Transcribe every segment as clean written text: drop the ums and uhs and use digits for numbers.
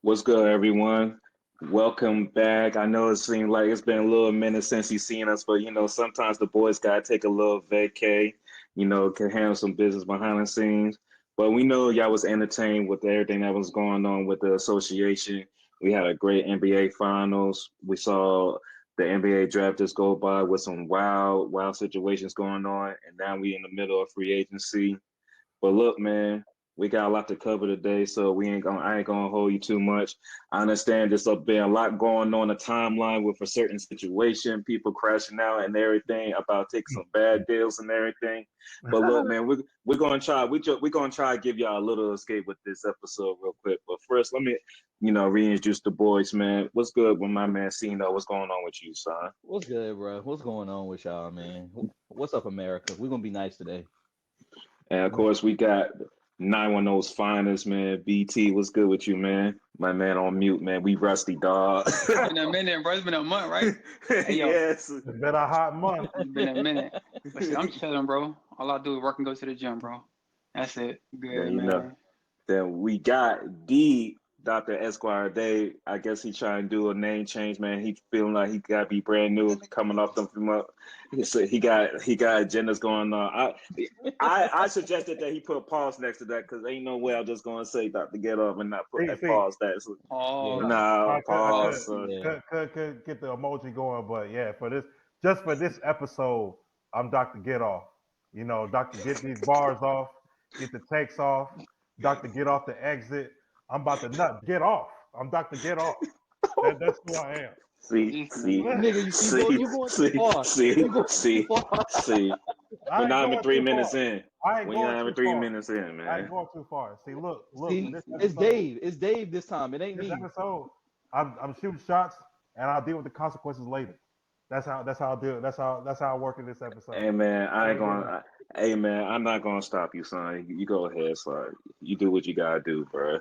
What's good, everyone? Welcome back. I know it seemed like it's been a little minute since you've seen us, but sometimes the boys gotta take a little vacay, can handle some business behind the scenes. But we know y'all was entertained with everything that was going on with the association. We had a great NBA finals. We saw the NBA draft just go by with some wild situations going on, and now we in the middle of free agency. But look, man, we got a lot to cover today, so I ain't gonna hold you too much. I understand there's been a lot going on the timeline with a certain situation, people crashing out and everything about taking some bad deals and everything. But look, man, we're gonna try we're gonna try to give y'all a little escape with this episode real quick. But first, let me reintroduce the boys, man. What's good with my man Cino? What's going on with you, son? What's good, bro? What's going on with y'all, man? What's up, America? We're gonna be nice today. And of course, we got 910's finest, man. BT, what's good with you, man? My man on mute, man. We rusty, dog. It's been a minute, bro. It's been a month, right? Hey, yes. It's been a hot month. It's been a minute. But shit, I'm chilling, bro. All I do is work and go to the gym, bro. That's it. Good, man. Then we got D. Dr. Esquire Day. I guess he trying to do a name change, man. He feeling like he gotta be brand new, coming off them from up. So he got agendas going on. I suggested that he put pause next to that because ain't no way I'm just gonna say Dr. Get Up and not put that pause. That's pause. Could get the emoji going, but yeah, for this episode, I'm Dr. Get Off. Dr. Get these bars off, get the takes off, Dr. Get Off the exit. I'm about to get off. I'm Dr. Get Off. That's who I am. See. Nigga, you going too far. See. We're not even 3 minutes in. We're not even 3 minutes in, man. I ain't going too far. See, look. See, it's Dave. It's Dave this time. It ain't me. Episode, I'm shooting shots, and I'll deal with the consequences later. That's how I'll do it. That's how I work in this episode. Hey man, I'm not gonna stop you, son. You go ahead, son. You do what you gotta do, bro.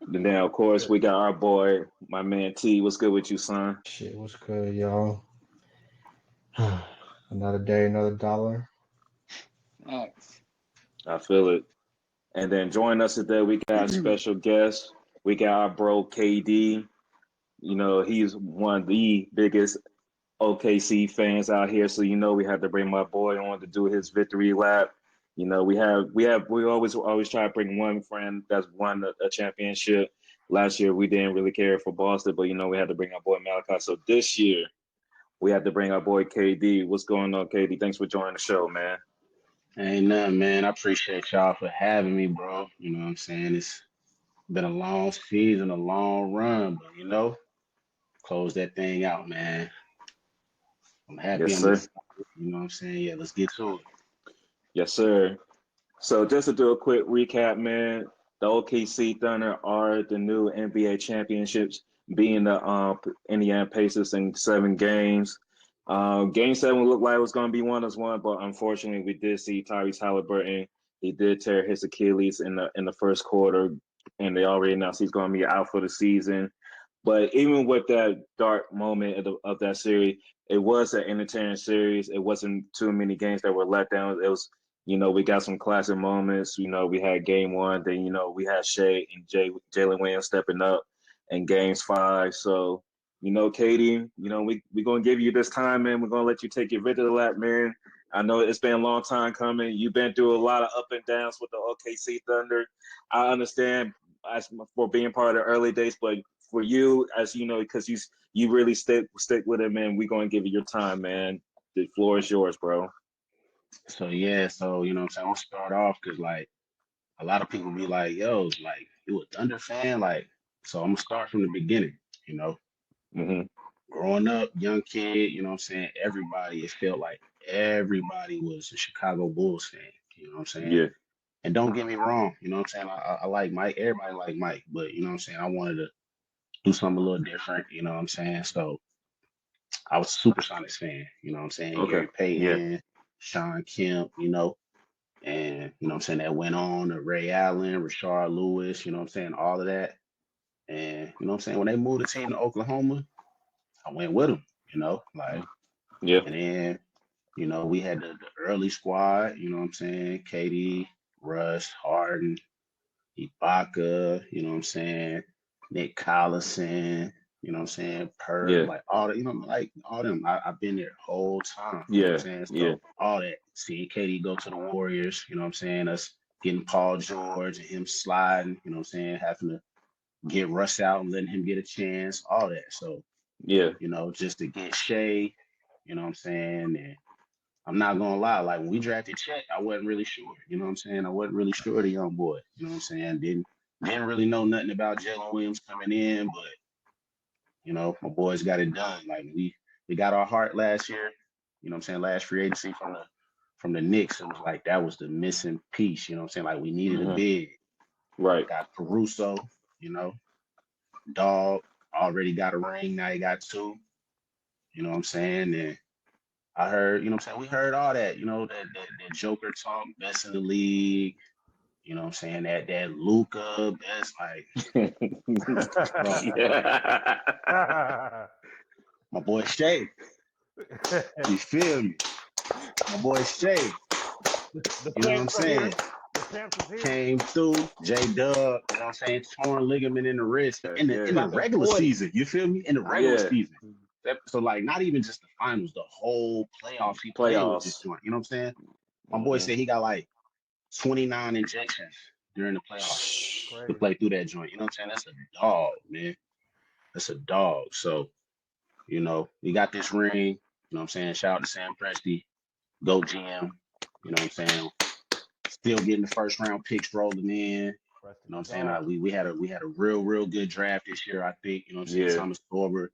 And then of course we got our boy, my man T. What's good with you, son? Shit, what's good, y'all? Another day, another dollar. Thanks. I feel it. And then join us today, we got a special guest. We got our bro KD. He's one of the biggest OKC fans out here, so we had to bring my boy on to do his victory lap. We always try to bring one friend that's won a championship. Last year we didn't really care for Boston, but we had to bring our boy Malachi. So this year we had to bring our boy KD. What's going on, KD? Thanks for joining the show, man. Ain't nothing, man. I appreciate y'all for having me, bro. You know what I'm saying? It's been a long season, a long run, but close that thing out, man. I'm happy. Yes, sir. You know what I'm saying? Yeah, let's get to it. Yes, sir. So just to do a quick recap, man, the OKC Thunder are the new NBA championships, being the Indiana Pacers in 7 games. Game 7 looked like it was going to be 1-1, but unfortunately, we did see Tyrese Haliburton. He did tear his Achilles in the first quarter, and they already announced he's going to be out for the season. But even with that dark moment of that series, it was an entertaining series. It wasn't too many games that were let down. It was, we got some classic moments. We had game 1, then, we had Shai and Jalen Williams stepping up in games 5. So, Katie, we're going to give you this time, man. We're going to let you take your victory lap, man. I know it's been a long time coming. You've been through a lot of up and downs with the OKC Thunder. I understand for being part of the early days, but for you, as because you really stick with it, man, we're going to give you your time, man. The floor is yours, bro. So, you know what I'm saying? I'll start off because, a lot of people be like, yo, you a Thunder fan? So I'm going to start from the beginning, Mm-hmm. Growing up, young kid, you know what I'm saying? It felt like everybody was a Chicago Bulls fan, you know what I'm saying? Yeah. And don't get me wrong, you know what I'm saying? I like Mike, everybody like Mike, but you know what I'm saying? I wanted to do something a little different, you know what I'm saying? So I was a Supersonics fan, you know what I'm saying? Okay. Gary Payton, Sean Kemp, and you know what I'm saying? That went on to Ray Allen, Rashard Lewis, you know what I'm saying? All of that. And you know what I'm saying? When they moved the team to Oklahoma, I went with them, Yeah. And then, we had the early squad, you know what I'm saying? KD, Russ, Harden, Ibaka, you know what I'm saying? Nick Collison, you know what I'm saying? Yeah. Like all the, like all them. I've been there the whole time. You know what I'm saying? Yeah. So all that. Seeing KD go to the Warriors, you know what I'm saying? Us getting Paul George and him sliding, you know what I'm saying? Having to get Russ out and letting him get a chance, all that. So, Yeah. just to get Shai, you know what I'm saying? And I'm not gonna lie, like when we drafted Chet, I wasn't really sure. You know what I'm saying? I wasn't really sure of the young boy. You know what I'm saying? Didn't really know nothing about Jalen Williams coming in, but my boys got it done. Like we got our heart last year. You know what I'm saying? Last free agency from the Knicks, it was like that was the missing piece. You know what I'm saying? Like we needed a big. Right. Got Caruso. Dog already got a ring. Now he got two. You know what I'm saying? And I heard, you know what I'm saying? We heard all that, that Joker talk, best in the league. You know what I'm saying? That Luka, best, like, bro, Yeah. my boy Shai. You feel me? My boy Shai. The You know what I'm champs are here. saying? The champs is here. Came through, J-Dub, you know what I'm saying? Torn ligament in the wrist in the regular season. You feel me? In the regular season. So, like, not even just the finals, the whole playoffs he played with this joint. You know what I'm saying? My boy said he got like 29 injections during the playoffs to play through that joint. You know what I'm saying? That's a dog, man. That's a dog. So, we got this ring. You know what I'm saying? Shout out to Sam Presti. Go GM. You know what I'm saying? Still getting the first round picks rolling in. You know what I'm saying? We had a real good draft this year, I think. You know what I'm saying? Thomas Thorber,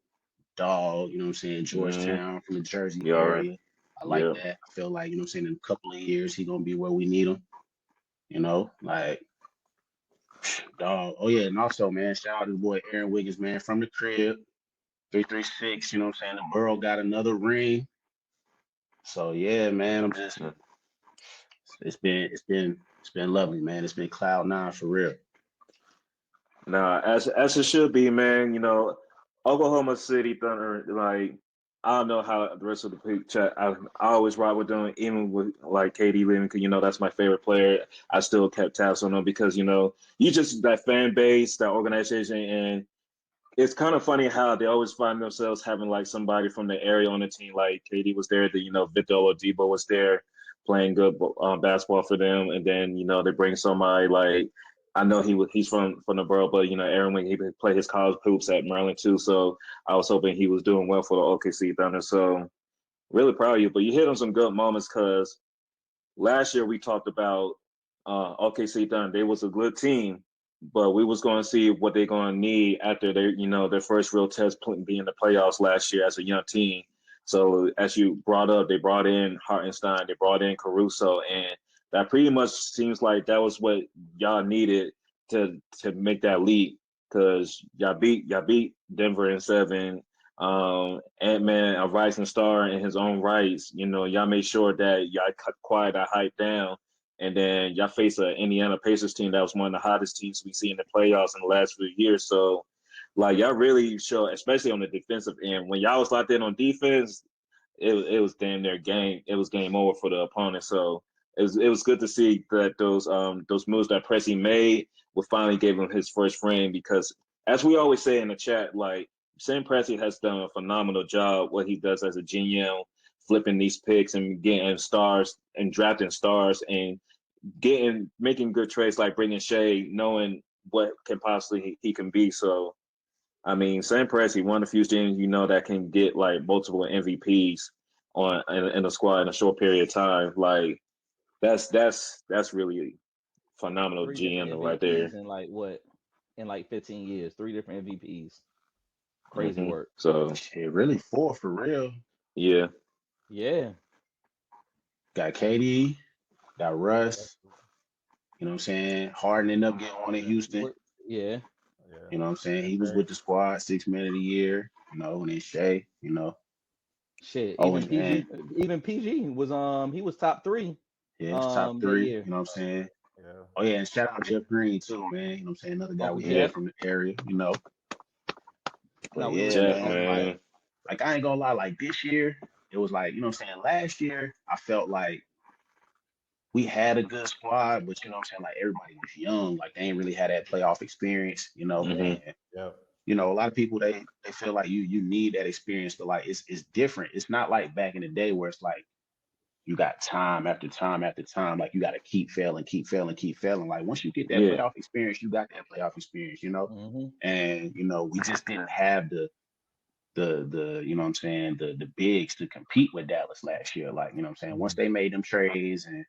dog, you know what I'm saying? Georgetown from the Jersey area. I like that. I feel like, you know what I'm saying, in a couple of years, he's going to be where we need him. Like, dog. Oh, yeah, and also, man, shout out to the boy Aaron Wiggins, man, from the crib. 336, you know what I'm saying? The Burrow got another ring. So, yeah, man, it's been lovely, man. It's been cloud nine for real. Nah, as it should be, man. Oklahoma City Thunder, like, I don't know how the rest of the picture. I always ride with them, even with like KD leaving, because that's my favorite player. I still kept tabs on them because you just that fan base, that organization, and it's kind of funny how they always find themselves having like somebody from the area on the team. Like KD was there, Victor Oladipo was there playing good basketball for them, and then they bring somebody like. I know he's from the borough, but Aaron Wing, he played his college hoops at Maryland too. So I was hoping he was doing well for the OKC Thunder. So really proud of you. But you hit on some good moments because last year we talked about OKC Thunder. They was a good team, but we was going to see what they're going to need after their first real test being the playoffs last year as a young team. So as you brought up, they brought in Hartenstein, they brought in Caruso, and that pretty much seems like that was what y'all needed to make that leap because y'all beat Denver in 7. Ant-Man, a rising star in his own rights. Y'all made sure that y'all quiet that hype down, and then y'all face an Indiana Pacers team that was one of the hottest teams we see in the playoffs in the last few years. So, like, y'all really show, especially on the defensive end, when y'all was locked in on defense, it was damn near game. It was game over for the opponent. So it was good to see that those moves that Pressy made would finally give him his first ring because, as we always say in the chat, like Sam Pressy has done a phenomenal job what he does as a GM, flipping these picks and getting stars and drafting stars and making good trades like bringing Shai, knowing what can possibly he can be. So I mean, Sam Presti, one of the few teams that can get like multiple MVPs in a squad in a short period of time. Like that's really phenomenal 3 different GM right there. MVPs in like what? In like 15 years, 3 different MVPs. Crazy work. So Shit, really 4 for real. Yeah. Yeah. Got KD, got Russ. You know what I'm saying? Harden ended up getting one in Houston. Yeah. You know what I'm saying? He was with the squad, 6 man of the year, and then Shai, Shit. Oh, Even PG was he was top 3. Yeah, top 3. year. You know what I'm saying? Yeah. Oh yeah, and shout out Jeff Green too, man. You know what I'm saying? Another guy we had from the area, But yeah, Jeff, man. Like I ain't gonna lie, like this year, it was like, you know what I'm saying? Last year, I felt like we had a good squad, but you know what I'm saying, like everybody was young, like they ain't really had that playoff experience, you know. Mhm. And Yeah. you know, a lot of people they feel like you need that experience to like it's different. It's not like back in the day where it's like you got time after time after time, like you got to keep failing, keep failing, keep failing. Like once you get that Yeah. playoff experience, you got that playoff experience, you know. Mm-hmm. And you know, we just didn't have the you know what I'm saying, the bigs to compete with Dallas last year. Like, you know what I'm saying? Once they made them trades and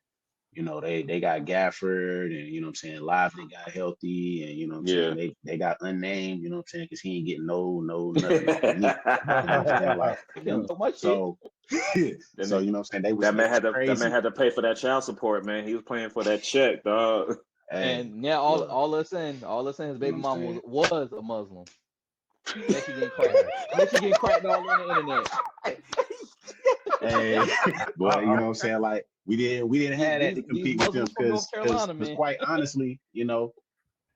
you know, they got Gafford and you know what I'm saying, Lively got healthy and you know what I'm Yeah. saying, they got unnamed, you know what I'm saying, because he ain't getting no nothing off of me. You know what I'm saying? Like them. So much shit. So so you know what I'm saying, they was that man crazy. had to pay for that child support, man. He was paying for that check, dog. Hey, And now look, all of a sudden, his baby you know what I'm mama saying? was a Muslim. Now she getting cracked. Now she getting cracked all on the internet. Hey, boy, you know what I'm saying? Like we didn't have that to These compete with them Muslims from North Carolina, because man. quite honestly, you know,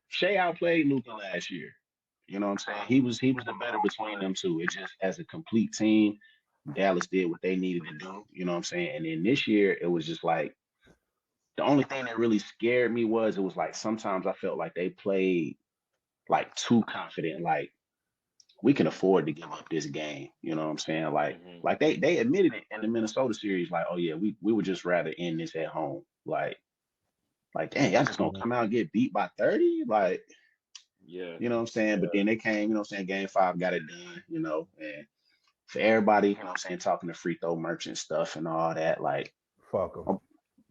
Shai outplayed Luka last year. You know what I'm saying? He was the better between them two. It just as a complete team, Dallas did what they needed to do. You know what I'm saying? And then this year, it was just like the only thing that really scared me was it was like sometimes I felt like they played like too confident. Like we can afford to give up this game. You know what I'm saying? Mhm. Like they admitted it in the Minnesota series. Like, oh yeah, we would just rather end this at home. Like dang, y'all just gonna come out and get beat by 30? Like, Yeah. you know what I'm saying? But then they came, you know what I'm saying, game 5 got it done, you know, and for everybody, you know what I'm saying, talking to free throw merchant stuff and all that, like, Fuck them.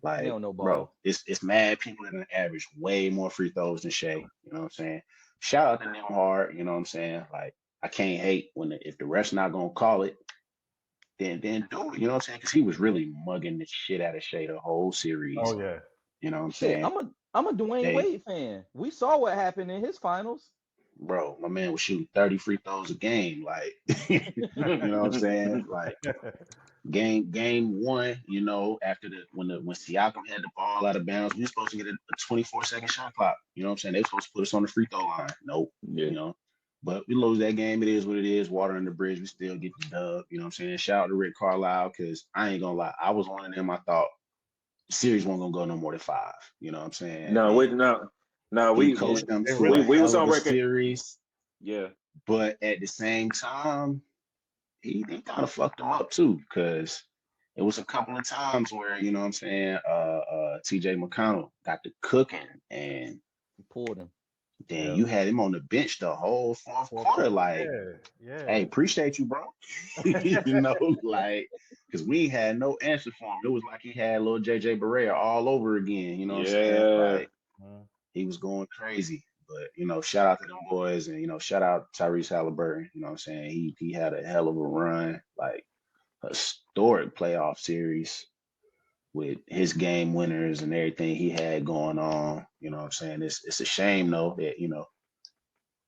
They like, don't know bro, ball. it's mad people that average way more free throws than Shai, you know what I'm saying? Shout out to them hard, you know what I'm saying? Like, I can't hate if the ref's not gonna call it, then do it, you know what I'm saying? Because he was really mugging the shit out of Shai the whole series. Oh yeah. You know what I'm Shit, saying? I'm a Dwayne They, Wade fan. We saw what happened in his finals. bro, my man was shooting 30 free throws a game. Like, you know what I'm saying? Like game 1, you know, after when Siakam had the ball out of bounds, we were supposed to get a 24-second shot clock. You know what I'm saying? They were supposed to put us on the free throw line. Nope. Yeah. You know. But we lose that game. It is what it is. Water under the bridge. We still get the dub. You know what I'm saying? Shout out to Rick Carlisle, because I ain't gonna lie. I was one of them. I thought the series wasn't gonna go no more than 5. You know what I'm saying? No, He coached them They to really- a we was hell of on a record. series. Yeah. But at the same time, he kind of fucked them up too, because it was a couple of times where, you know what I'm saying, TJ McConnell got to cooking, and He pulled him. then Yeah. you had him on the bench the whole fourth quarter. Like, Yeah. hey, appreciate you, bro. You know, like, because we had no answer for him. It was like he had little JJ Barea all over again. You know what I'm saying? Like, he was going crazy. But, you know, shout out to them boys, and, you know, shout out Tyrese Haliburton. You know what I'm saying? He had a hell of a run, like historic playoff series with his game winners and everything he had going on. You know what I'm saying? It's a shame though that, you know,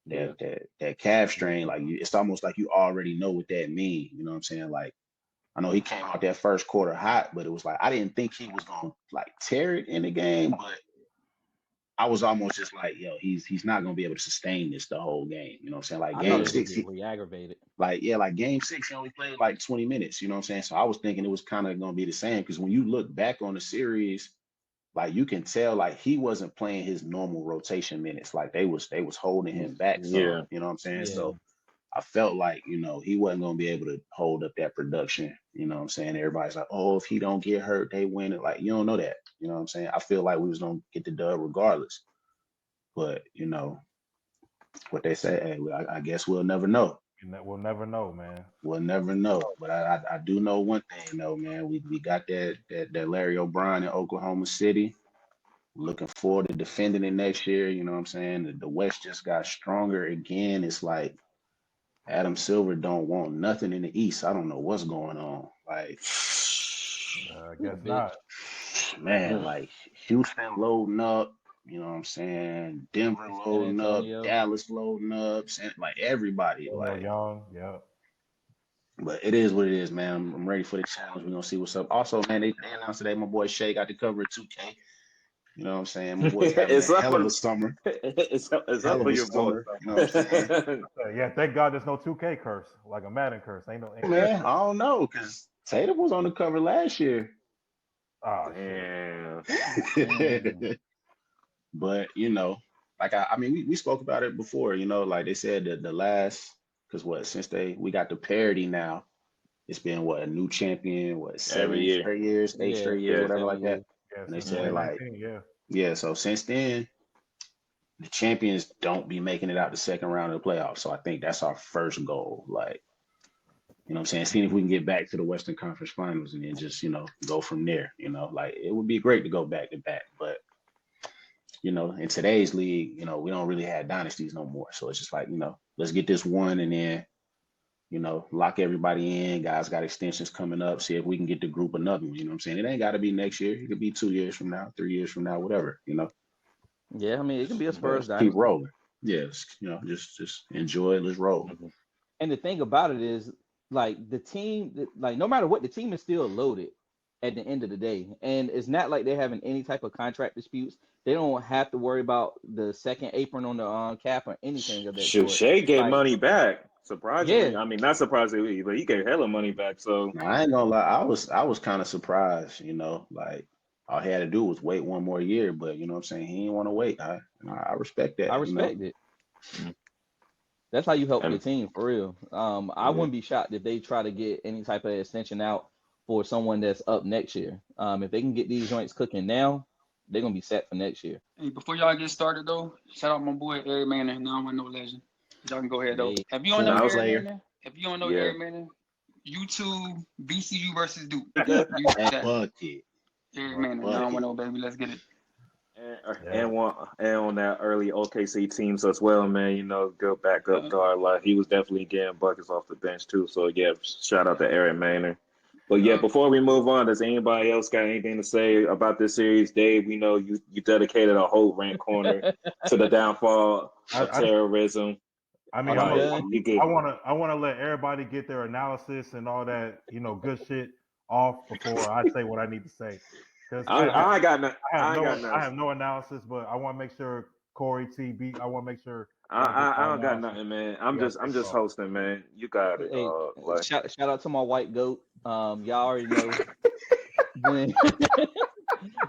Yeah. that calf strain, like it's almost like you already know what that means. You know what I'm saying? Like, I know he came out that first quarter hot, but it was like I didn't think he was gonna like tear it in the game, but I was almost just like, yo, he's not gonna be able to sustain this the whole game. You know what I'm saying? Like I thought game it was 6, just re-aggravated. like game 6, he only played like 20 minutes. You know what I'm saying? So I was thinking it was kind of gonna be the same, because when you look back on the series, like you can tell like he wasn't playing his normal rotation minutes. Like they was holding him back some. Yeah. You know what I'm saying? Yeah. So I felt like, you know, he wasn't gonna be able to hold up that production. You know what I'm saying? Everybody's like, oh, if he don't get hurt, they win it. Like, you don't know that. You know what I'm saying? I feel like we was gonna get the dub regardless. But, you know, what they say, hey, I guess we'll never know. We'll never know, man. We'll never know. But I do know one thing though, man. We got that Larry O'Brien in Oklahoma City. Looking forward to defending it next year. You know what I'm saying? The West just got stronger again. It's like Adam Silver don't want nothing in the East. I don't know what's going on. Like, I guess not. man, like Houston loading up. You know what I'm saying? Denver loading up. Antonio. Dallas loading up. Like everybody. Like, Young, yeah. but it is what it is, man. I'm ready for the challenge. We're gonna see what's up. Also, man, they announced today my boy Shai got the cover of 2K. You know what I'm saying? My boy's having It's a up hell of for- a summer. It's up Hell for of a your boy. summer. You know what I'm saying? Yeah, thank God there's no 2K curse, like a Madden curse. Ain't Man, I don't know, because Tatum was on the cover last year. Oh, shit. Damn. But like I mean, we spoke about it before. Like they said that the last, because since we got the parity now, it's been a new champion, Every 7 year. straight years, 8 Yeah, straight years, Yeah. whatever 7 like that. years. Yeah, And they since said like, 2019, yeah, so since then, the champions don't be making it out the second round of the playoffs. So I think that's our first goal. Like, what I'm saying? Seeing if we can get back to the Western Conference Finals and then just, go from there. Like it would be great to go back to back. But, in today's league, we don't really have dynasties no more. So it's just like, let's get this one and then, lock everybody in. Guys got extensions coming up. See if we can get the group another one. You know what I'm saying? It ain't got to be next year. It could be 2 years from now, 3 years from now, whatever, Yeah, I mean, it can be a Spurs But keep dynasty. rolling. Yes, just enjoy it. Let's roll. And the thing about it is, like, the team, like, no matter what, the team is still loaded at the end of the day. And it's not like they're having any type of contract disputes. They don't have to worry about the second apron on the cap or anything of that Shoot, sort. Shai get Like, money back. Surprisingly, yeah, I mean, not surprisingly, but he gave hella money back. So Now, I ain't gonna lie, I was kind of surprised, like all he had to do was wait one more year, but you know what I'm saying? He didn't want to wait. I respect that, I respect it. That's how you help your and team, for real. I wouldn't be shocked if they try to get any type of extension out for someone that's up next year. If they can get these joints cooking now, they're gonna be set for next year. Hey, before y'all get started though, shout out my boy Eric Manor. Now I know legend. Y'all can go ahead though. Hey, If you don't know former Eric player. Manor, if you don't know yeah, Eric Manor, YouTube VCU versus Duke. and, YouTube And that. bucket, Eric Manor. bucket. 910, baby. Let's get it. Yeah. and on that early OKC teams as well, man. Good backup guard. Like he was definitely getting buckets off the bench too. So yeah, shout out to Eric Maynard. But yeah, before we move on, does anybody else got anything to say about this series? Dave, we know you dedicated a whole rant corner to the downfall of terrorism. I mean, Are you done? You good? I want to let everybody get their analysis and all that, good shit off before I say what I need to say. Because I ain't got no. I I ain't got have nothing. no analysis, but I want to make sure Corey T beat. I want to make sure I don't got nothing, man. I'm Yeah, just hosting, man. You got it, Hey, dog. Like, shout out to my white goat. Y'all already know when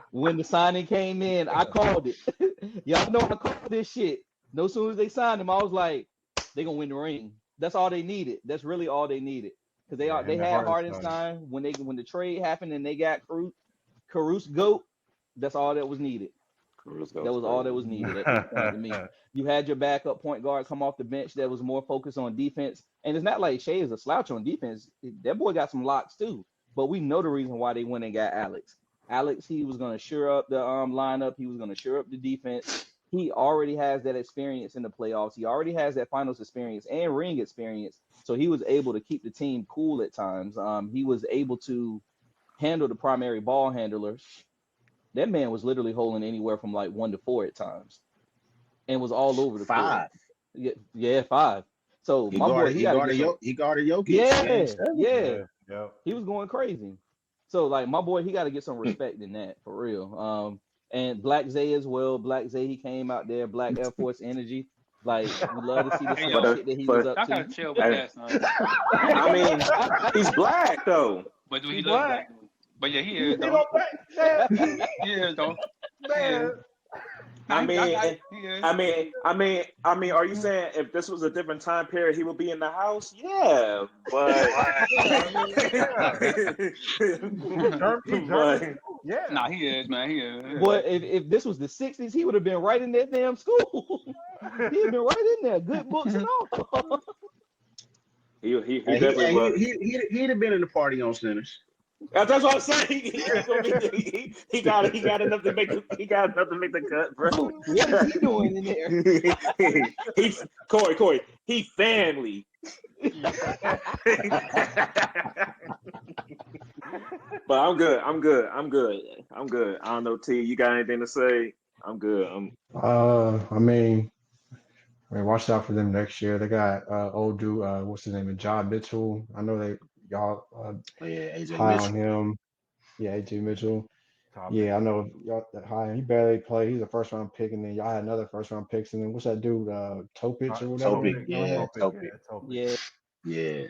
when the signing came in, I called it. Y'all know I called this shit. No sooner as they signed him, I was like, they gonna win the ring. That's all they needed. That's really all they needed. Because they had Hardenstein when the trade happened and they got Caruso GOAT. That's all that was needed. That was all that was needed at this point to me. You had your backup point guard come off the bench that was more focused on defense. And it's not like Shai is a slouch on defense. That boy got some locks too. But we know the reason why they went and got Alex. Alex, he was going to shore up the lineup. He was going to shore up the defense. He already has that experience in the playoffs. He already has that finals experience and ring experience. So he was able to keep the team cool at times. He was able to handle the primary ball handlers. That man was literally holding anywhere from like 1 to 4 at times, and was all over the court. 5. Yeah, 5. So He my boy, guarded Jokic. yeah. He was going crazy. So like my boy, he got to get some respect in that for real. And Black Zay as well. Black Zay, he came out there, Black Air Force energy. Like we love to see the shit that he was up I to. gotta chill with that, son. I mean, he's black though. But he looks black. But yeah, he is though. He is though. Man. I mean, are you saying if this was a different time period, he would be in the house? Yeah, but Yeah. Nah, he is, man. He is. Boy, if this was the 60s, he would have been right in that damn school. He'd been right in there, good books and all. He definitely was. He'd have been in the party on Sinners. That's what I'm saying. He got enough to make the cut, bro. What is he doing in there? He's Corey. He family. But I'm good. I don't know, T. You got anything to say? I'm good. I mean, watch out for them next year. They got old dude, what's his name, John Mitchell. I know y'all AJ high Mitchell. on him. Yeah, AJ Mitchell. Yeah, I know y'all that high. He barely played. He's a first round pick, and then y'all had another first round picks. And then what's that dude, Topic or whatever? Topic. Yeah.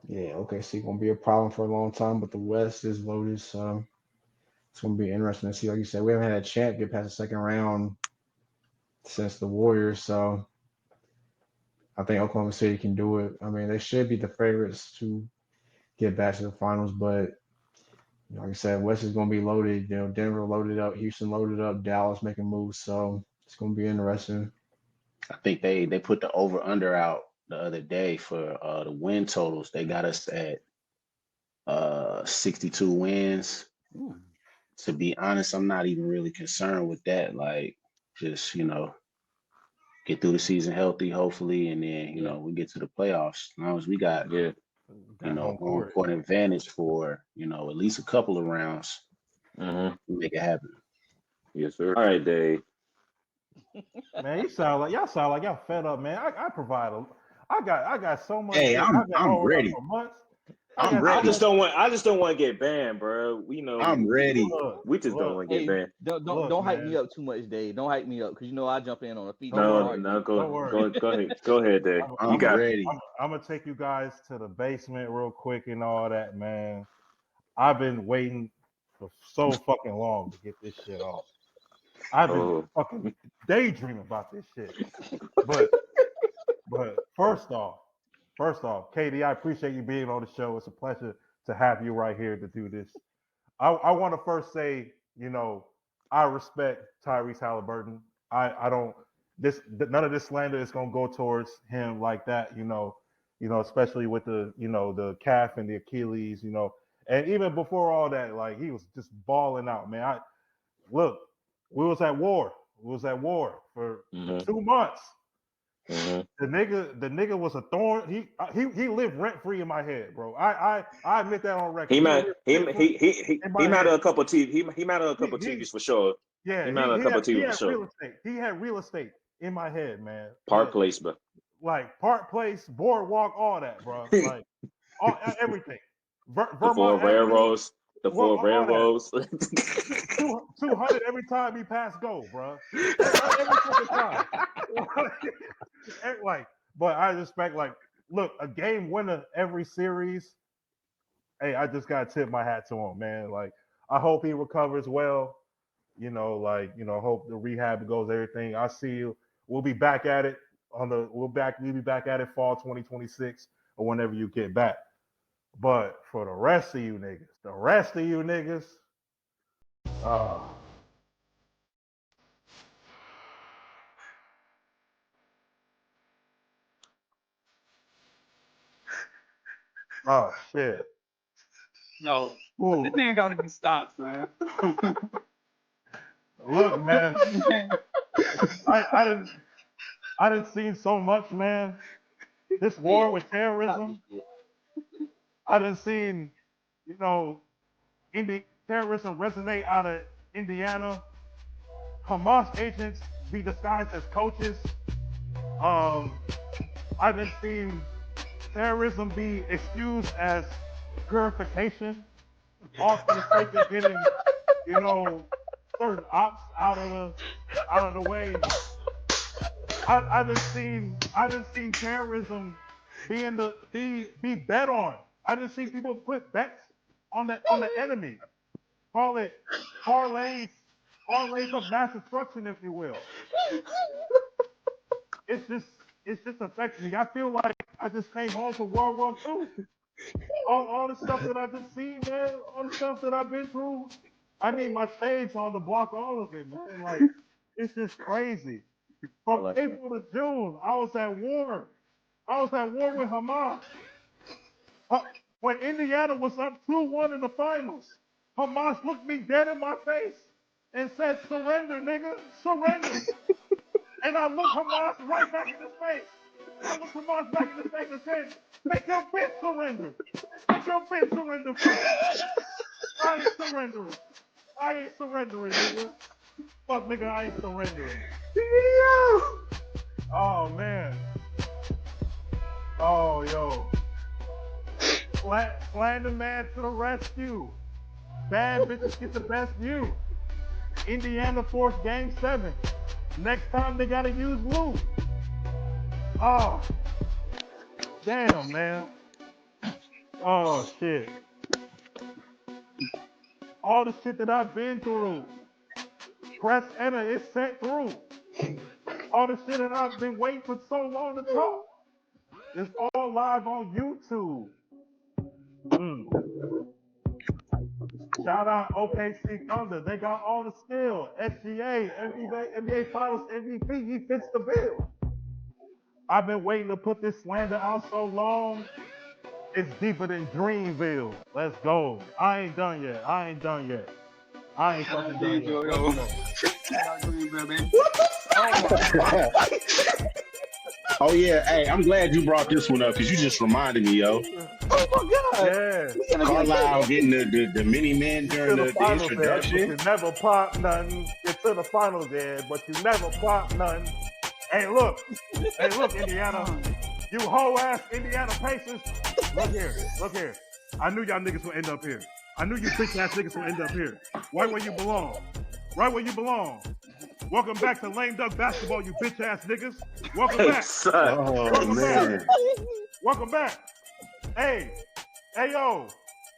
Okay, so gonna be a problem for a long time, but the West is loaded. So it's gonna be interesting to see. Like you said, we haven't had a champ get past the second round since the Warriors, so I think Oklahoma City can do it. I mean, they should be the favorites to get back to the finals, but like I said, West is gonna be loaded. You know, Denver loaded up, Houston loaded up, Dallas making moves, so it's gonna be interesting. I think they put the over under out the other day for the win totals. They got us at 62 wins. Ooh. To be honest, I'm not even really concerned with that. Like, just get through the season healthy, hopefully, and then we get to the playoffs. As long as we got home court advantage for at least a couple of rounds, we make it happen. Yes, sir. All right, Dave. Man, y'all sound like y'all fed up, man. I provide I got so much. Hey, I'm ready. For months. I'm ready. I just don't want to get banned, bro. I'm ready. We just don't want to get banned. Don't hype me up too much, Dave. Don't hype me up because I jump in on a feed. No, go ahead, Dave. I'm ready. I'm gonna take you guys to the basement real quick and all that, man. I've been waiting for so fucking long to get this shit off. I've been fucking daydreaming about this shit. But first off, KD, I appreciate you being on the show. It's a pleasure to have you right here to do this. I want to first say, I respect Tyrese Haliburton. I don't none of this slander is gonna go towards him like that, especially with the calf and the Achilles, and even before all that, like he was just balling out, man. We was at war. We was at war for 2 months. The nigga was a thorn. He lived rent free in my head, bro. I admit that on record. He mattered a couple TVs. He mattered a couple TVs for sure. Yeah, he mattered a couple TVs for sure. Real estate. He had real estate in my head, man. Park Place, bro. Like Park Place, Boardwalk, all that, bro. Like everything. The four railroads. The four railroads. 200 every time he passed go, bro. Every fucking time. But I respect, look, a game winner every series. Hey, I just gotta tip my hat to him, man. Like, I hope he recovers well. Hope the rehab goes everything. I see you. We'll be back at it we'll be back at it fall 2026 or whenever you get back. But for the rest of you niggas, oh shit. No, this man gotta be stopped, man. Look, man, I didn't seen so much, man. This war with terrorism. I done seen, terrorism resonate out of Indiana. Hamas agents be disguised as coaches. I done seen terrorism be excused as purification, all for the sake of getting, certain ops out of the way. I done seen terrorism be bet on. I done seen people put bets on the enemy. Call it parlays of mass destruction, if you will. It's just affecting me. I feel like I just came home from World War II. All the stuff that I just seen, man, all the stuff that I've been through. I need my stage on to block all of it, man. Like, it's just crazy. From April to June, I was at war. I was at war with Hamas. When Indiana was up 2-1 in the finals, Hamas looked me dead in my face and said, "Surrender, nigga, surrender." And I looked Hamas right back in his face. I looked Hamas back in his face and said, "Make your bitch surrender. Make your bitch surrender first." I ain't surrendering, nigga. Fuck, nigga, I ain't surrendering. Oh, man. Oh, yo. Slander man to the rescue. Bad bitches get the best view. Indiana forced game 7. Next time they gotta use Lou. Oh. Damn, man. Oh, shit. all the shit that I've been through. Press enter, it's sent through. All the shit that I've been waiting for so long to talk. It's all live on YouTube. Shout out OKC Thunder. They got all the skill. SGA, NBA Finals MVP. He fits the bill. I've been waiting to put this slander out so long. It's deeper than Dreamville. Let's go. I ain't done yet. I ain't fucking done yet. Oh yeah, hey, I'm glad you brought this one up because you just reminded me, yo. Oh my God! Yeah. Carlisle getting the mini men during the introduction. You never pop nothing. It's to the finals, yeah, but you never pop nothing. Hey, look, Indiana. You whole ass Indiana Pacers. Look here. I knew y'all niggas would end up here. I knew you bitch ass niggas would end up here. Right where you belong. Welcome back to lame duck basketball, you bitch ass niggas. Welcome back. Welcome back. Hey, yo,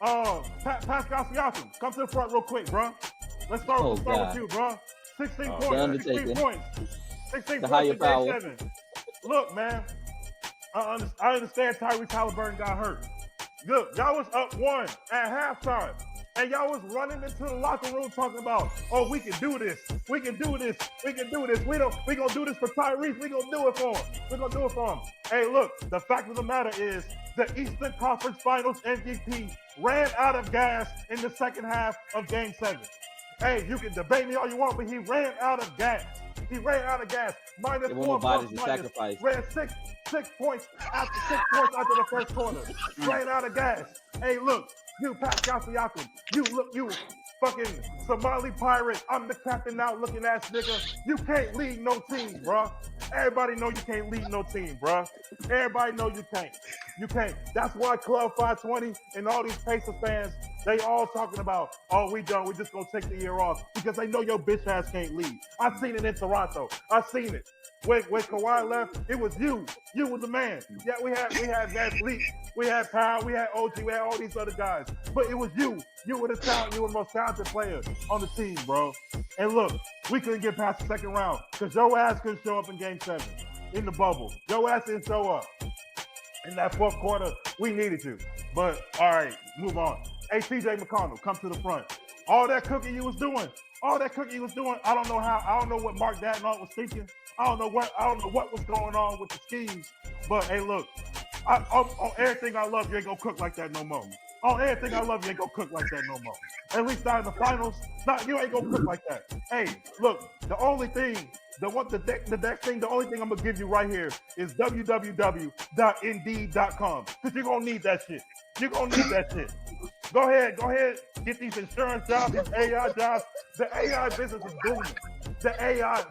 Pascal Siakam, come to the front real quick, bro. Let's start with you, bro. 16 points. 16 points. 16 the points higher in power. game 7. Look, man, I understand 𝘁𝗵𝗀 Haliburton got hurt. Look, y'all was up 1 at halftime. And y'all was running into the locker room talking about, oh, we can do this. We can do this. We gonna do this for Tyrese. We gonna do it for him. Hey, look, the fact of the matter is the Eastern Conference Finals MVP ran out of gas in the second half of Game 7. Hey, you can debate me all you want, but he ran out of gas. Minus 4 plus minus. Sacrifice. Ran 6 points after the first quarter. Ran out of gas. Hey, look, you Pascal Siakam, you fucking Somali pirate. I'm the captain now looking ass nigga. You can't lead no team, bro. Everybody know you can't lead no team, bro. Everybody know you can't. That's why Club 520 and all these Pacers fans, they all talking about, oh, we done. We just gonna take the year off because they know your bitch ass can't lead. I seen it in Toronto. I seen it. When Kawhi left, it was you. You was the man. Yeah, we had Van Fleet, we had Powell, we had OG, we had all these other guys. But it was you. You were the talent. You were the most talented player on the team, bro. And look, we couldn't get past the second round because your ass couldn't show up in Game 7 in the bubble. Your ass didn't show up. In that fourth quarter, we needed you. But all right, move on. Hey, 𝘁𝗵𝗵𝗀, come to the front. All that cooking you was doing, I don't know what Mark Dadnall was thinking. I don't know what was going on with the schemes. But hey, look, on everything I love, you ain't gonna cook like that no more. On everything I love, you ain't gonna cook like that no more. At least not in the finals. You ain't gonna cook like that. Hey, look, the only thing I'm gonna give you right here is www.indeed.com. Because you're gonna need that shit. Go ahead, get these insurance jobs, these AI jobs. The AI business is booming. The AI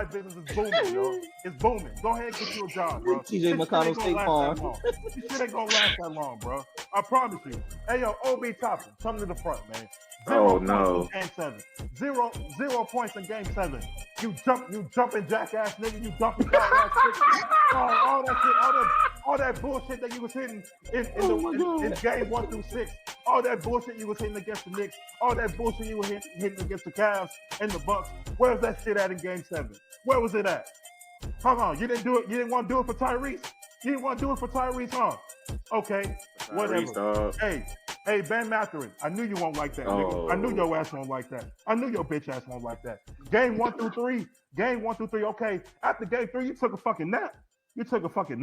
business is booming, yo. It's booming. Go ahead and get you a job, bro. 𝘁𝗵𝗵𝗀 State Farm. This shit ain't gonna last that long, bro. I promise you. Hey, yo, OB Toppin, come to the front, man. Oh no. Game 7. Zero points in Game 7. You jumping jackass nigga. You jumping jackass nigga. All that bullshit that you was hitting in Game 1 through 6. All that bullshit you was hitting against the Knicks. All that bullshit you were hitting against the Cavs and the Bucks. Where's that shit at in Game 7? Where was it at? Come on, you didn't do it. You didn't want to do it for Tyrese. You didn't want to do it for Tyrese, huh? Okay, whatever. Hey, Ben Mathurin, I knew you won't like that, nigga. I knew your ass won't like that. I knew your bitch ass won't like that. Game 1 through 3. Okay, after Game 3, you took a fucking nap. Nigga. You took a fucking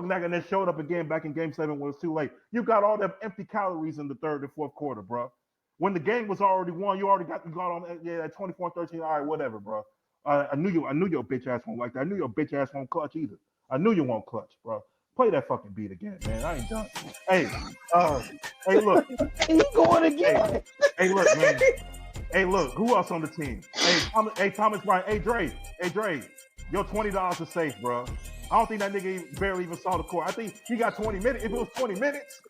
nap and then showed up again back in Game 7 when it was too late. You got all them empty calories in the third and fourth quarter, bro. When the game was already won, you got on 24-13. All right, whatever, bro. I knew your bitch ass won't like that. I knew your bitch ass won't clutch either. I knew you won't clutch, bro. Play that fucking beat again, man. I ain't done. Hey, look. He going again. Hey, look, man. Hey, look. Who else on the team? Hey, Thomas Bryant. Hey, Dre. Your $20 is safe, bro. I don't think that nigga barely even saw the court. I think he got 20 minutes. If it was 20 minutes,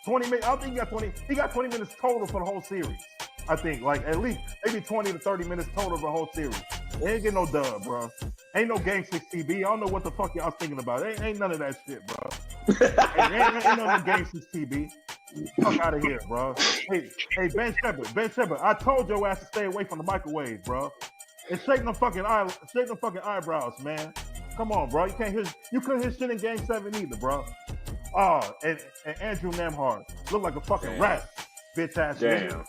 I don't think he got 20. He got 20 minutes total for the whole series. I think, like, at least maybe 20 to 30 minutes total for the whole series. They ain't get no dub, bro. Ain't no Game 6 TB. I don't know what the fuck y'all thinking about. Ain't none of that shit, bro. ain't none of Game 6 TB. Fuck out of here, bro. Hey, Ben Shepherd, I told your ass to stay away from the microwave, bro. And shake them fucking eyebrows, man. Come on, bro. You couldn't hit shit in Game 7 either, bro. Oh, and Andrew Nembhard looked like a fucking rat, bitch ass nigga.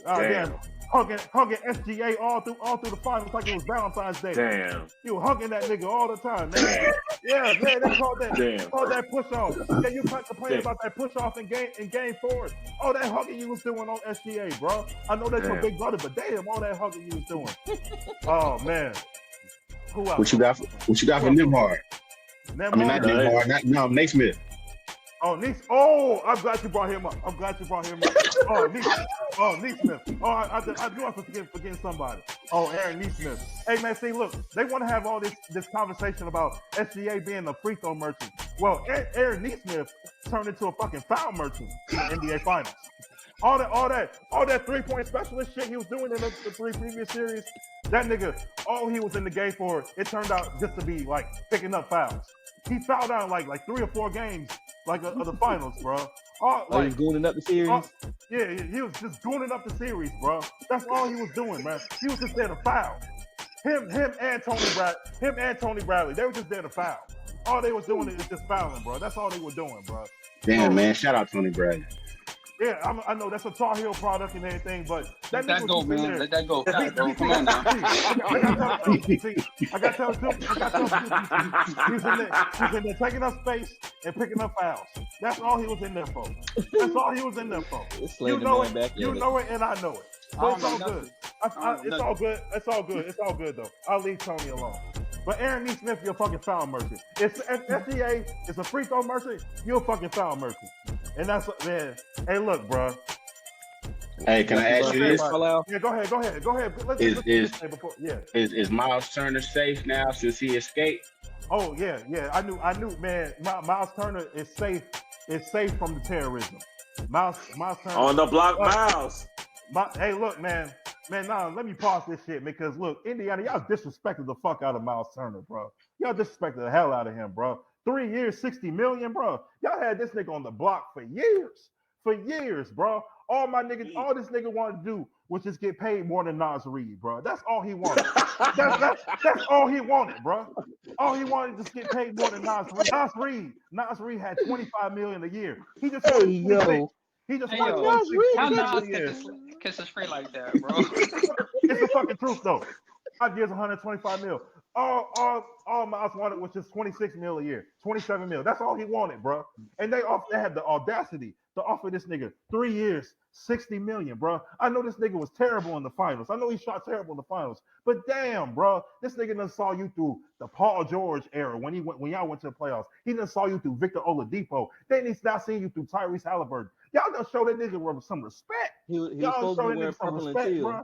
Oh, damn. Hugging SGA all through the finals like it was Valentine's Day. Damn. You were hugging that nigga all the time, man. Yeah, man, they called that push off. Yeah, you can't complain about that push off in game 4. All that hugging you was doing on SGA, bro. I know that's your big brother, but damn, all that hugging you was doing. Oh man. Who else? What you got for Nembhard? I mean, not Nembhard, Naismith. Oh, Nice. Oh, I'm glad you brought him up. Oh, Nice. Oh, Naismith. Oh, I knew I was forgetting somebody. Oh, Aaron Naismith. Hey, man, see, look, they want to have all this conversation about SGA being a free throw merchant. Well, Aaron Naismith turned into a fucking foul merchant in the NBA Finals. All that 3-point specialist shit he was doing in the 3 previous series, that nigga, all he was in the game for, it turned out just to be like picking up fouls. He fouled out like 3 or 4 games of the finals, bro. He was gooning up the series. Yeah, he was just gooning up the series, bro. That's all he was doing, man. He was just there to foul. Him and Tony Bradley, they were just there to foul. All they was doing is just fouling, bro. That's all they were doing, bro. Damn, man. Shout out Tony Bradley. Yeah, I know that's a Tar Heel product and everything, but let that go, man. Let that go. Come on now. I got to tell you, he's in there taking up space and picking up fouls. That's all he was in there for. You know it, and I know it. But it's all good. It's all good, though. I'll leave Tony alone. But Aaron Naismith, you're a fucking foul merchant. If SGA is a free throw merchant, you're a fucking foul merchant. And that's man. Hey, look, bro. Hey, can I ask you this? Yeah, go ahead. Is Miles Turner safe now since he escaped? Oh yeah. I knew, man. Miles Turner is safe. It's safe from the terrorism. Miles Turner on the block, Miles. Hey, look, man. Nah, let me pause this shit because look, Indiana, y'all disrespected the fuck out of Miles Turner, bro. Y'all disrespected the hell out of him, bro. 3 years, $60 million, bro. Y'all had this nigga on the block for years, bro. All this nigga wanted to do was just get paid more than Nas Reed, bro. That's all he wanted. That's all he wanted, bro. All he wanted to just get paid more than Nas Reed. Nas Reed had $25 million a year. He just wanted He just wanted Nas Reed. How Nas kisses free like that, bro? It's the fucking truth, though. 5 years, 125 mil. All Miles wanted was just 26 mil a year, 27 mil. That's all he wanted, bro. And they had the audacity to offer this nigga 3 years, 60 million, bro. I know this nigga was terrible in the finals. I know he shot terrible in the finals. But damn, bro, this nigga done saw you through the Paul George era when y'all went to the playoffs. He done saw you through Victor Oladipo. Then he's now seeing you through Tyrese Haliburton. Y'all done show that nigga some respect. He was supposed to be wearing purple and teal. Bro.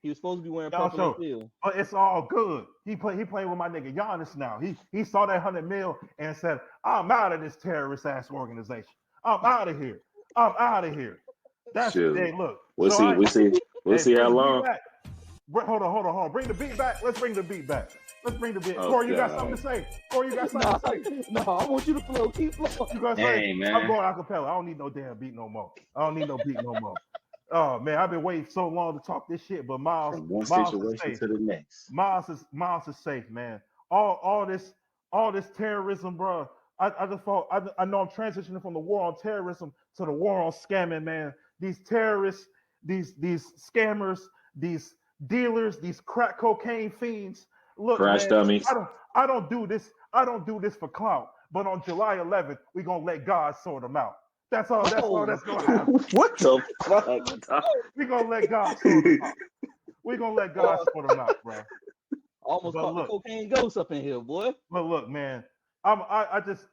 He was supposed to be wearing purple and teal. But it's all good. He playing with my nigga Giannis now. He saw that 100 mil and said, I'm out of this terrorist ass organization. I'm out of here. That's hey, look. We'll see how long. Hold on. Bring the beat back. Let's bring the beat back. Corey, you got something to say? No, I want you to flow. Keep flowing. You guys say, I'm going acapella. I don't need no damn beat no more. Oh man, I've been waiting so long to talk this shit, but Miles is safe. To the next. Miles is safe, man. All this terrorism, bro. I know I'm transitioning from the war on terrorism to the war on scamming, man. These terrorists, these scammers, these dealers, these crack cocaine fiends. Look, crash dummies. I don't do this for clout. But on July 11th, we're gonna let God sort them out. That's all that's gonna happen. What the fuck? We're gonna let God sort them out. Bro. Almost caught the cocaine ghost up in here, boy. But look, man, I just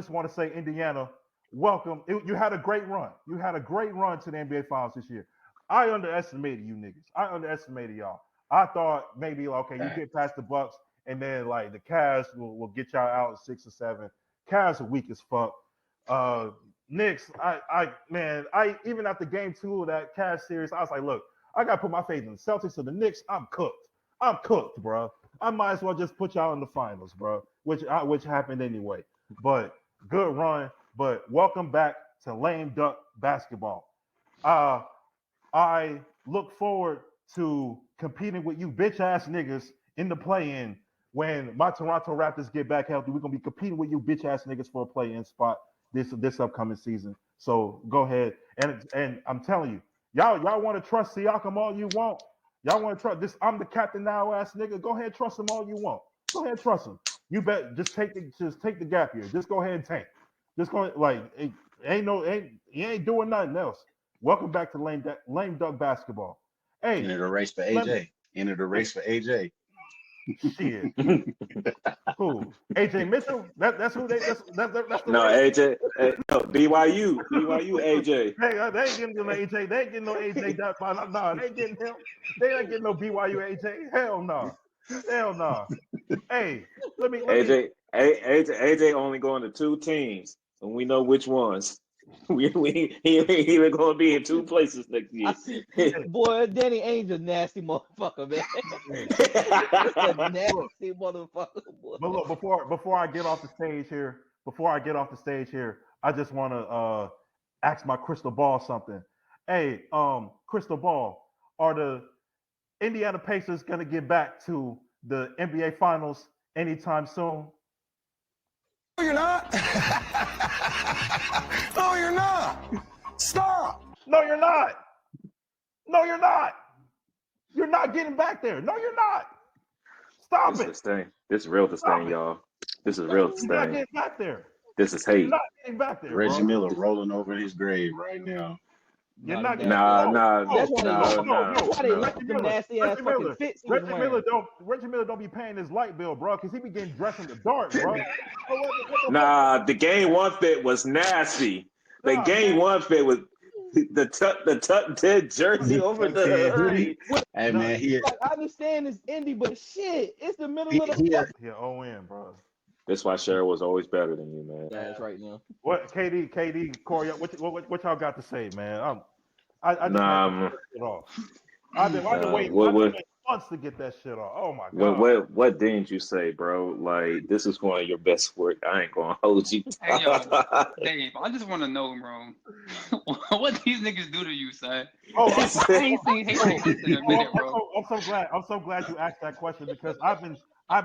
want to say, Indiana, welcome. You had a great run. You had a great run to the NBA Finals this year. I underestimated you niggas. I underestimated y'all. I thought maybe you get past the Bucks and then like the Cavs will get y'all out at 6 or 7. Cavs are weak as fuck. Knicks, I even after game 2 of that Cavs series, I was like, look, I gotta put my faith in the Celtics or the Knicks. I'm cooked, bro. I might as well just put y'all in the finals, bro. Which happened anyway. But good run. But welcome back to lame duck basketball. I look forward to competing with you bitch ass niggas in the play-in. When my Toronto Raptors get back healthy, we're gonna be competing with you bitch ass niggas for a play-in spot this upcoming season. So go ahead, and I'm telling you, y'all want to trust Siakam all you want. Y'all want to trust this? I'm the captain now, ass nigga. Go ahead, trust him all you want. Go ahead, trust him. You bet. Just take the gap here. Just go ahead and tank. Just go like you ain't doing nothing else. Welcome back to lame duck basketball. Hey, Enter the race for AJ. Enter the race for AJ. Shit. Who? AJ Mitchell? That's who they. That's the No, race. AJ. No, BYU, AJ. Hey, they ain't getting no AJ. They ain't getting no AJ. No, they ain't getting him. They ain't getting no BYU AJ. Hell no. Hell no. Hey, let me. AJ only going to 2 teams, and we know which ones. He going to be in 2 places next year. Boy, Danny Ainge a nasty motherfucker, man. A nasty motherfucker, boy. But look, before I get off the stage here, I just want to ask my crystal ball something. Hey, crystal ball, are the Indiana Pacers going to get back to the NBA Finals anytime soon? No, you're not. No, you're not. Stop. No, you're not. No, you're not. You're not getting back there. No, you're not. Stop This it. is disdain. This is real disdain, y'all. This is real You're not disdain. getting back there. This is You're hate. not getting back there, Reggie bro. Miller rolling over in his grave right now. You're Nah, not getting That's why they no. left them nasty ass fucking fits he was wearing. Reggie Miller don't be paying his light bill, bro, because he be getting dressed in the dark, bro. What the Nah, the game 1 fit was nasty. The game 1 fit was the tuck dead jersey over the hoodie. Hey man, I understand it's indie, but shit, it's the middle of the Yeah, ON, bro. That's why Cheryl was always better than you, man. That's right now. What KD, Corey, what y'all got to say, man? I just Nah, want to get it off. I've been waiting months to get that shit off. Oh my god. What didn't you say, bro? Like, this is one of your best work. I ain't gonna hold you. Hey, yo, Dave, I just want to know, bro, what these niggas do to you, son? Oh, I ain't seen hate like this in a minute, bro. I'm so glad you asked that question, because I've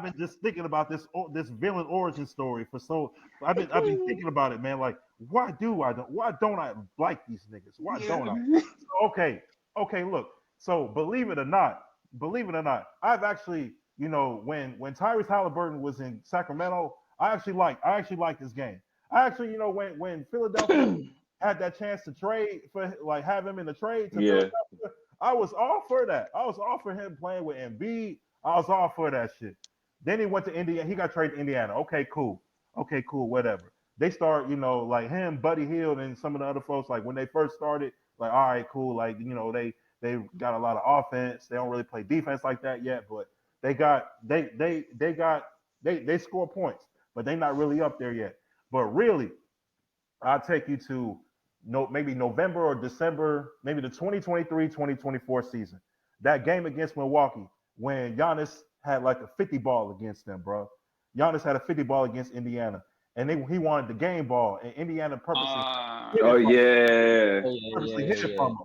been just thinking about this villain origin story I've been thinking about it, man. Like, why don't I like these niggas? Why don't I? So, okay, look. So believe it or not, I've actually, when Tyrese Haliburton was in Sacramento, I actually liked this game. I actually, when Philadelphia had that chance to trade for, like, have him in the trade to Philadelphia, I was all for that. I was all for him playing with Embiid. I was all for that shit. Then he went to Indiana. He got traded to Indiana. Okay, cool, whatever. They start, like him, Buddy Hield, and some of the other folks, like when they first started, like, all right, cool, like, they got a lot of offense. They don't really play defense like that yet, but they score points, but they're not really up there yet. But really, I'll take you to maybe November or December, maybe the 2023-2024 season. That game against Milwaukee, when Giannis had like a 50 ball against them, bro. Giannis had a 50 ball against Indiana, and he wanted the game ball, and Indiana purposely hit it from him.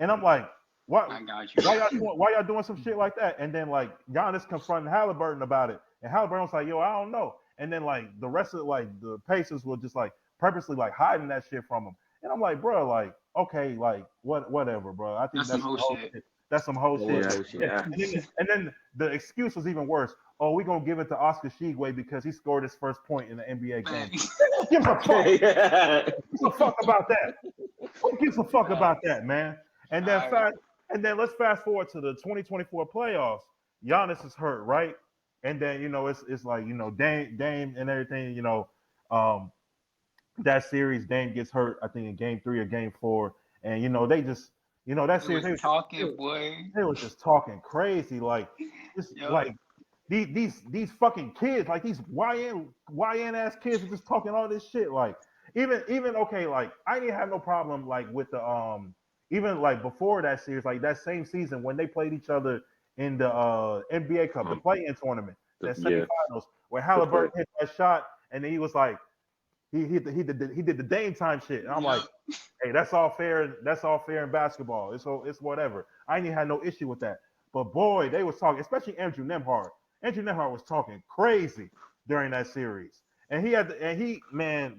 And I'm like, what? I got you. Why y'all doing some shit like that? And then, like, Giannis confronting Haliburton about it, and Haliburton was like, yo, I don't know. And then, like, the rest of, like, the Pacers were just, like, purposely, like, hiding that shit from him. And I'm like, bro, like, okay, like, whatever, bro. I think that's some whole shit. That's some whole shit. Yeah. And then the excuse was even worse. Oh, we're gonna give it to 𝘁cie 𝗂'𝗹𝗀𝗀 because he scored his first point in the NBA game. Who gives a fuck? Who gives a fuck about that? Who gives a fuck about that, man? And then let's fast forward to the 2024 playoffs. Giannis is hurt, right? And then it's like Dame and everything. That series, Dame gets hurt. I think in Game 3 or Game 4, and they just. That series, they was just talking crazy, like this, like these fucking kids, like these YN ass kids, are just talking all this shit. Like even okay, like I didn't have no problem like with the even like before that series, like that same season when they played each other in the NBA Cup, the play-in tournament, that semifinals, where Haliburton hit that shot, and then he was like, He did the Dame time shit. And I'm like, hey, that's all fair. That's all fair in basketball. It's whatever. I ain't even had no issue with that. But boy, they was talking, especially Andrew Nembhard. Andrew Nembhard was talking crazy during that series. And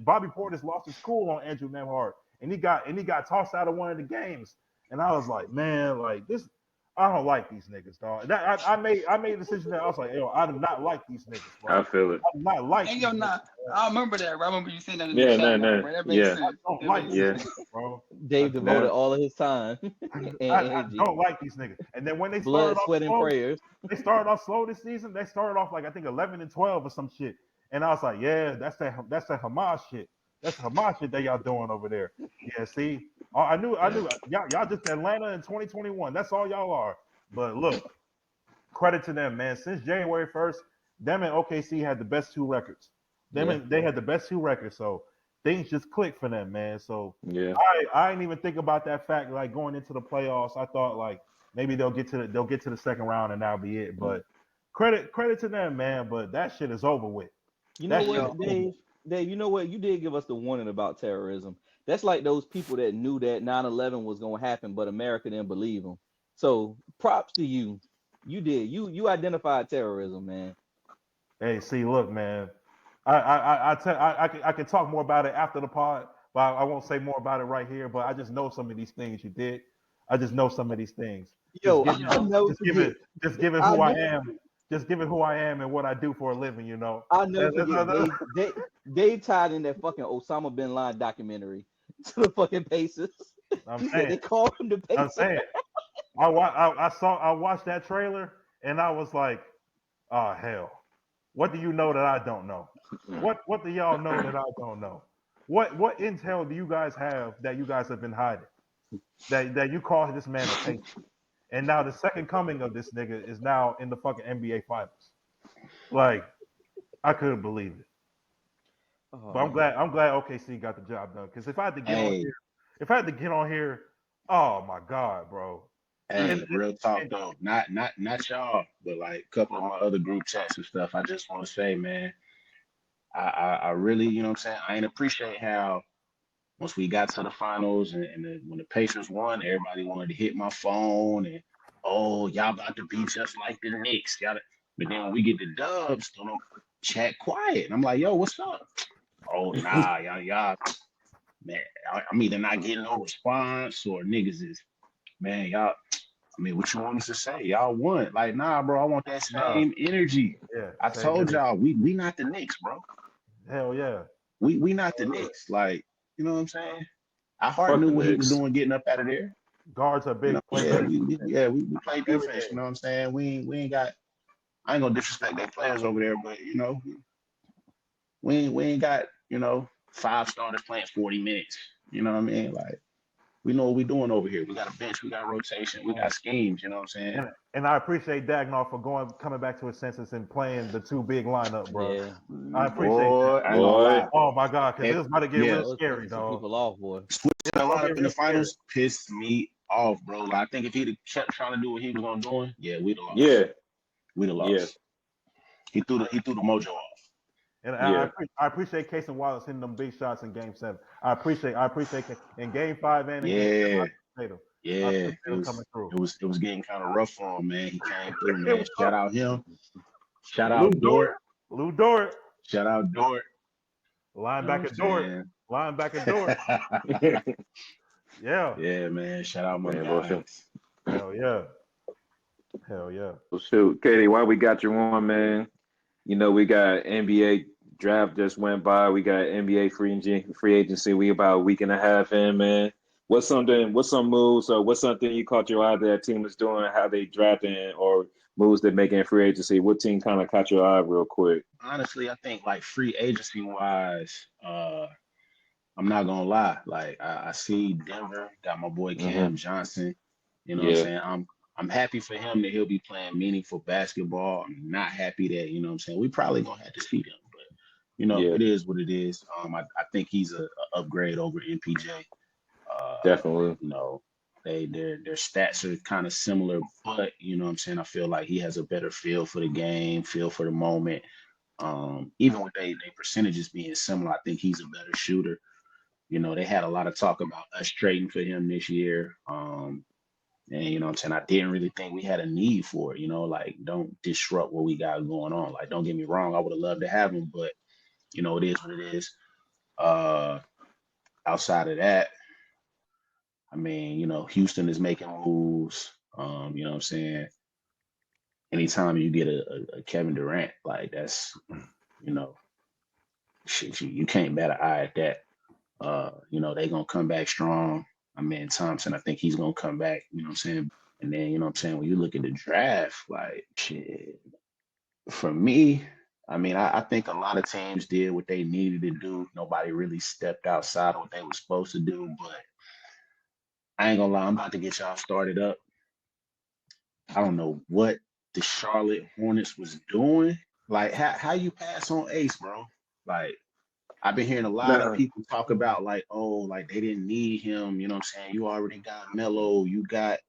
Bobby Portis lost his cool on Andrew Nembhard, and he got tossed out of one of the games. And I was like, man, like this, I don't like these niggas, dog. I made a decision that I was like, yo, I do not like these niggas, bro. I feel it. I do not like. Hey, yo, nah. I remember that. Bro. I remember you saying that in Yeah, the chat. no. Bro. That makes Yeah. sense. I don't like these Yeah. niggas, bro. Dave devoted No. all of his time and I energy, don't like these niggas. And then when they blood, started off sweat, and slow, prayers. they started off slow this season. They started off like I think 11-12 or some shit. And I was like, yeah, that's that Hamas shit. That's Hamas shit that y'all doing over there. Yeah, see, I knew y'all just Atlanta in 2021. That's all y'all are. But look, credit to them, man. Since January 1st, them and OKC had the best two records. They had the best two records. So things just clicked for them, man. So Yeah. I didn't even think about that fact. Like going into the playoffs, I thought like maybe they'll get to the second round and that'll be it. But credit to them, man. But that shit is over with. You know That what, Dave? You know what? You did give us the warning about terrorism. That's like those people that knew that 9/11 was going to happen, but America didn't believe them. So props to you. You did. You identified terrorism, man. Hey, see, look, man. I can talk more about it after the pod, but I won't say more about it right here. But I just know some of these things you did. I just know some of these things. Yo, Just given who I am. Just given who I am and what I do for a living, you know. I'll never forget. They tied in that fucking Osama bin Laden documentary to the fucking Pacers. I'm saying They called him the Pacers. I'm saying. I watched that trailer and I was like, oh hell. What do you know that I don't know? What do y'all know that I don't know? What intel do you guys have that you guys have been hiding? That you call this man a patient? And now the second coming of this nigga is now in the fucking NBA finals. Like, I couldn't believe it. But I'm glad OKC got the job done. Because if I had to get on here, oh my God, bro. Hey, real talk though, not y'all, but like a couple of my other group chats and stuff. I just want to say, man, I really, you know what I'm saying, I ain't appreciate how once we got to the finals and when the Pacers won, everybody wanted to hit my phone and oh, y'all about to be just like the Knicks. But then when we get the dubs, don't chat quiet. And I'm like, yo, what's up? Oh, nah, y'all, man, I'm either not getting no response or niggas is, man, y'all. I mean, what you want us to say? Y'all won. Like, nah, bro, I want that same energy. Yeah, I told y'all, we not the Knicks, bro. Hell yeah. We not the Knicks. Like, you know what I'm saying? I hard knew what he was doing getting up out of there. Guards are big. We play defense, you know what I'm saying? We ain't got, I ain't gonna disrespect their players over there, but you know, we ain't got, you know, 5 starters playing 40 minutes. You know what I mean? Like, we know what we're doing over here. We got a bench, we got rotation, we got schemes, you know what I'm saying? And I appreciate Dagnall for coming back to his senses and playing the two big lineup, bro. Yeah. I appreciate that. Boy. Oh my God, because it was about to get real scary, dog. People off, boy. Switching the lineup in the finals pissed me off, bro. Like, I think if he'd have kept trying to do what he was gonna do, yeah, we'd have lost. Yeah. We'd have lost. Yeah. He threw the mojo off. And Yeah. I appreciate Cason Wallace hitting them big shots in Game 7. I appreciate in Game 5 and in Game 6. It was getting kind of rough for him, man. He came through, man. Shout out him. Shout out Dort. Lou Dort. Shout out Dort. Linebacker Dort. Linebacker Dort. Yeah. Yeah, man. Shout out my guys. Hell yeah. Hell yeah. Well, shoot, Katie, while we got you on, man, you know, we got NBA draft just went by. We got NBA free agency. We about a week and a half in, man. What's some moves or what's something you caught your eye that team is doing, how they drafting or moves they're making in free agency? What team kind of caught your eye real quick? Honestly, I think like free agency wise, I'm not gonna lie. Like I see Denver got my boy Cam Johnson. You know what I'm saying? I'm happy for him that he'll be playing meaningful basketball. I'm not happy that, you know what I'm saying, we probably gonna have to see him, but you know, it is what it is. I think he's a upgrade over MPJ. Definitely. You know, their stats are kind of similar, but you know what I'm saying, I feel like he has a better feel for the game, feel for the moment. Even with they percentages being similar, I think he's a better shooter. You know, they had a lot of talk about us trading for him this year. And you know what I'm saying? I didn't really think we had a need for it, you know, like don't disrupt what we got going on. Like, don't get me wrong, I would have loved to have him, but you know, it is what it is. Outside of that, I mean, you know, Houston is making moves. You know what I'm saying? Anytime you get a Kevin Durant, like that's, you know, shit, you can't bat an eye at that. You know, they gonna come back strong. I mean, Thompson, I think he's gonna come back, you know what I'm saying? And then, you know what I'm saying, when you look at the draft, like shit, for me, I mean, I think a lot of teams did what they needed to do. Nobody really stepped outside of what they were supposed to do, but I ain't gonna lie, I'm about to get y'all started up. I don't know what the Charlotte Hornets was doing. Like, how you pass on Ace, bro? Like, I've been hearing a lot of people talk about like, oh, like they didn't need him. You know what I'm saying? You already got Melo, you got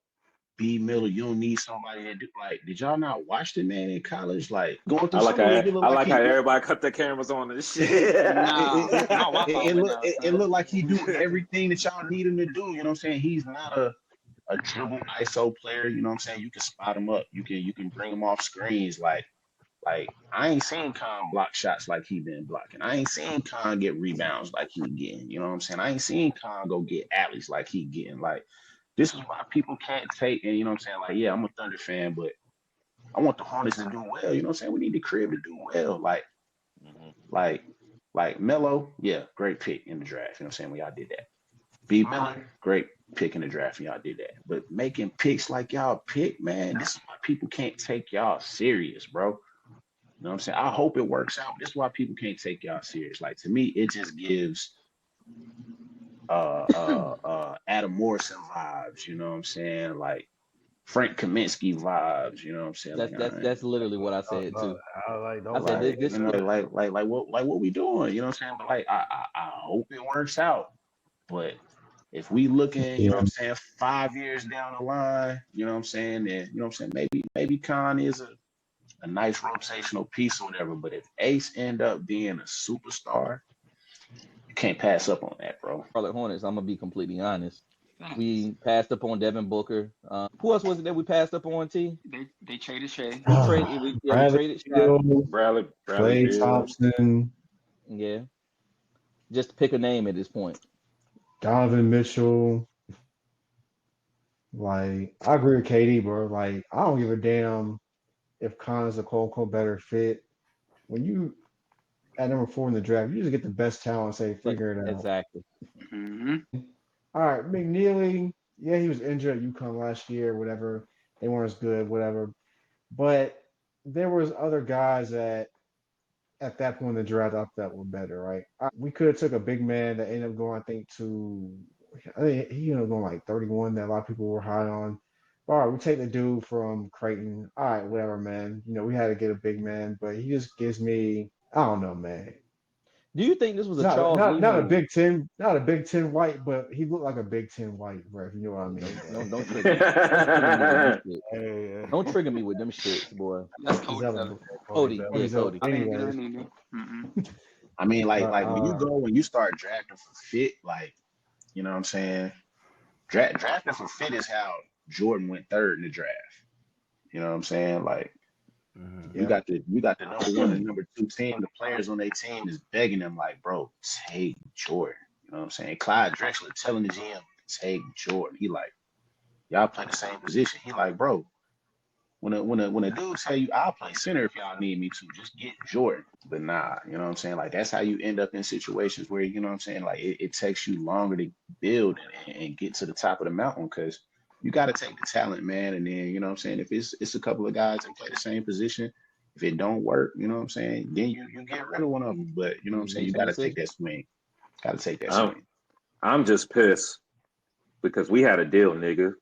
B Miller. You don't need somebody to do. Like, did y'all not watch the man in college? Like going through some league, I like how everybody cut their cameras on and shit. It looked like he do everything that y'all need him to do. You know what I'm saying? He's not a dribble ISO player. You know what I'm saying? You can spot him up. You can bring him off screens. Like I ain't seen Khan block shots like he been blocking. I ain't seen Khan get rebounds like he getting. You know what I'm saying? I ain't seen Khan go get alleys like he getting. Like, this is why people can't take, and you know what I'm saying? Like, yeah, I'm a Thunder fan, but I want the Hornets to do well. You know what I'm saying? We need the crib to do well. Like Melo, yeah, great pick in the draft. You know what I'm saying? When y'all did that. B Miller, great pick in the draft, and y'all did that. But making picks like y'all pick, man, this is why people can't take y'all serious, bro. You know what I'm saying? I hope it works out. This is why people can't take y'all serious. Like, to me, it just gives Adam Morrison vibes, you know what I'm saying? Like Frank Kaminsky vibes, you know what I'm saying? That's literally what I said too. I said this, you know, like what we doing, you know what I'm saying? But like I hope it works out. But if we looking, you know what I'm saying, 5 years down the line, you know what I'm saying, then you know what I'm saying, maybe Khan is a nice rotational piece or whatever. But if Ace end up being a superstar, you can't pass up on that, bro. Charlotte Hornets, I'm gonna be completely honest. We passed up on Devin Booker. Who else was it that we passed up on, T? They traded Shai. We traded Shai. Bradley Klay Thompson. Yeah. Just pick a name at this point. Donovan Mitchell. Like, I agree with KD, bro. Like, I don't give a damn if Khan is a quote-unquote better fit. When you at number 4 in the draft, you just get the best talent and say, figure it out. Exactly. Mm-hmm. All right, McNeely, yeah, he was injured at UConn last year, whatever. They weren't as good, whatever. But there was other guys that at that point in the draft I thought were better, right? We could have took a big man that ended up going, I think he ended up going like 31 that a lot of people were high on. All right, we take the dude from Creighton. All right, whatever, man. You know, we had to get a big man, but he just gives me, I don't know, man. Do you think this was a Charles Lee not a move? Big Ten, not a Big Ten white, but he looked like a Big Ten white, bro. If you know what I mean. Don't trigger me. Hey, Don't trigger me with them shits, boy. That's Cody. Cody. Anyways. I mean, like when you start drafting for fit, like, you know what I'm saying? Drafting for fit is how Jordan went 3rd in the draft. You know what I'm saying? Like, you got the number 1 and number 2 team. The players on their team is begging them, like, bro, take Jordan. You know what I'm saying? Clyde Drexler telling the GM, take Jordan. He like, y'all play the same position. He like, bro, when a dude tell you I'll play center if y'all need me to, just get Jordan. But nah, you know what I'm saying? Like, that's how you end up in situations where, you know what I'm saying, like it takes you longer to build and get to the top of the mountain, because you got to take the talent, man. And then, you know what I'm saying, if it's a couple of guys that play the same position, if it don't work, you know what I'm saying, then you get rid of one of them. But, you know what I'm saying, you got to take that swing. Got to take that swing. I'm just pissed because we had a deal, nigga.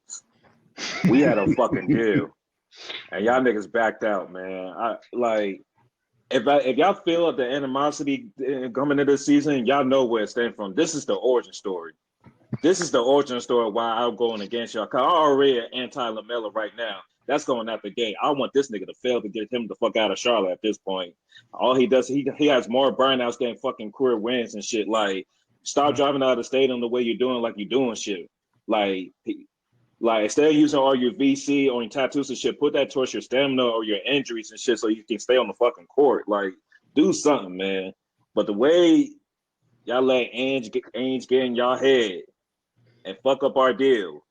We had a fucking deal. And y'all niggas backed out, man. If y'all feel the animosity coming into this season, y'all know where it stands from. This is the origin story. This is the origin story why I'm going against y'all. Cause I'm already anti-LaMelo right now. That's going out the gate. I want this nigga to fail to get him the fuck out of Charlotte at this point. All he does, he has more burnouts than fucking career wins and shit. Like, stop driving out of the stadium the way you're doing, like you're doing shit. Like instead of using all your VC or your tattoos and shit, put that towards your stamina or your injuries and shit so you can stay on the fucking court. Like, do something, man. But the way y'all let Ainge get in y'all head and fuck up our deal,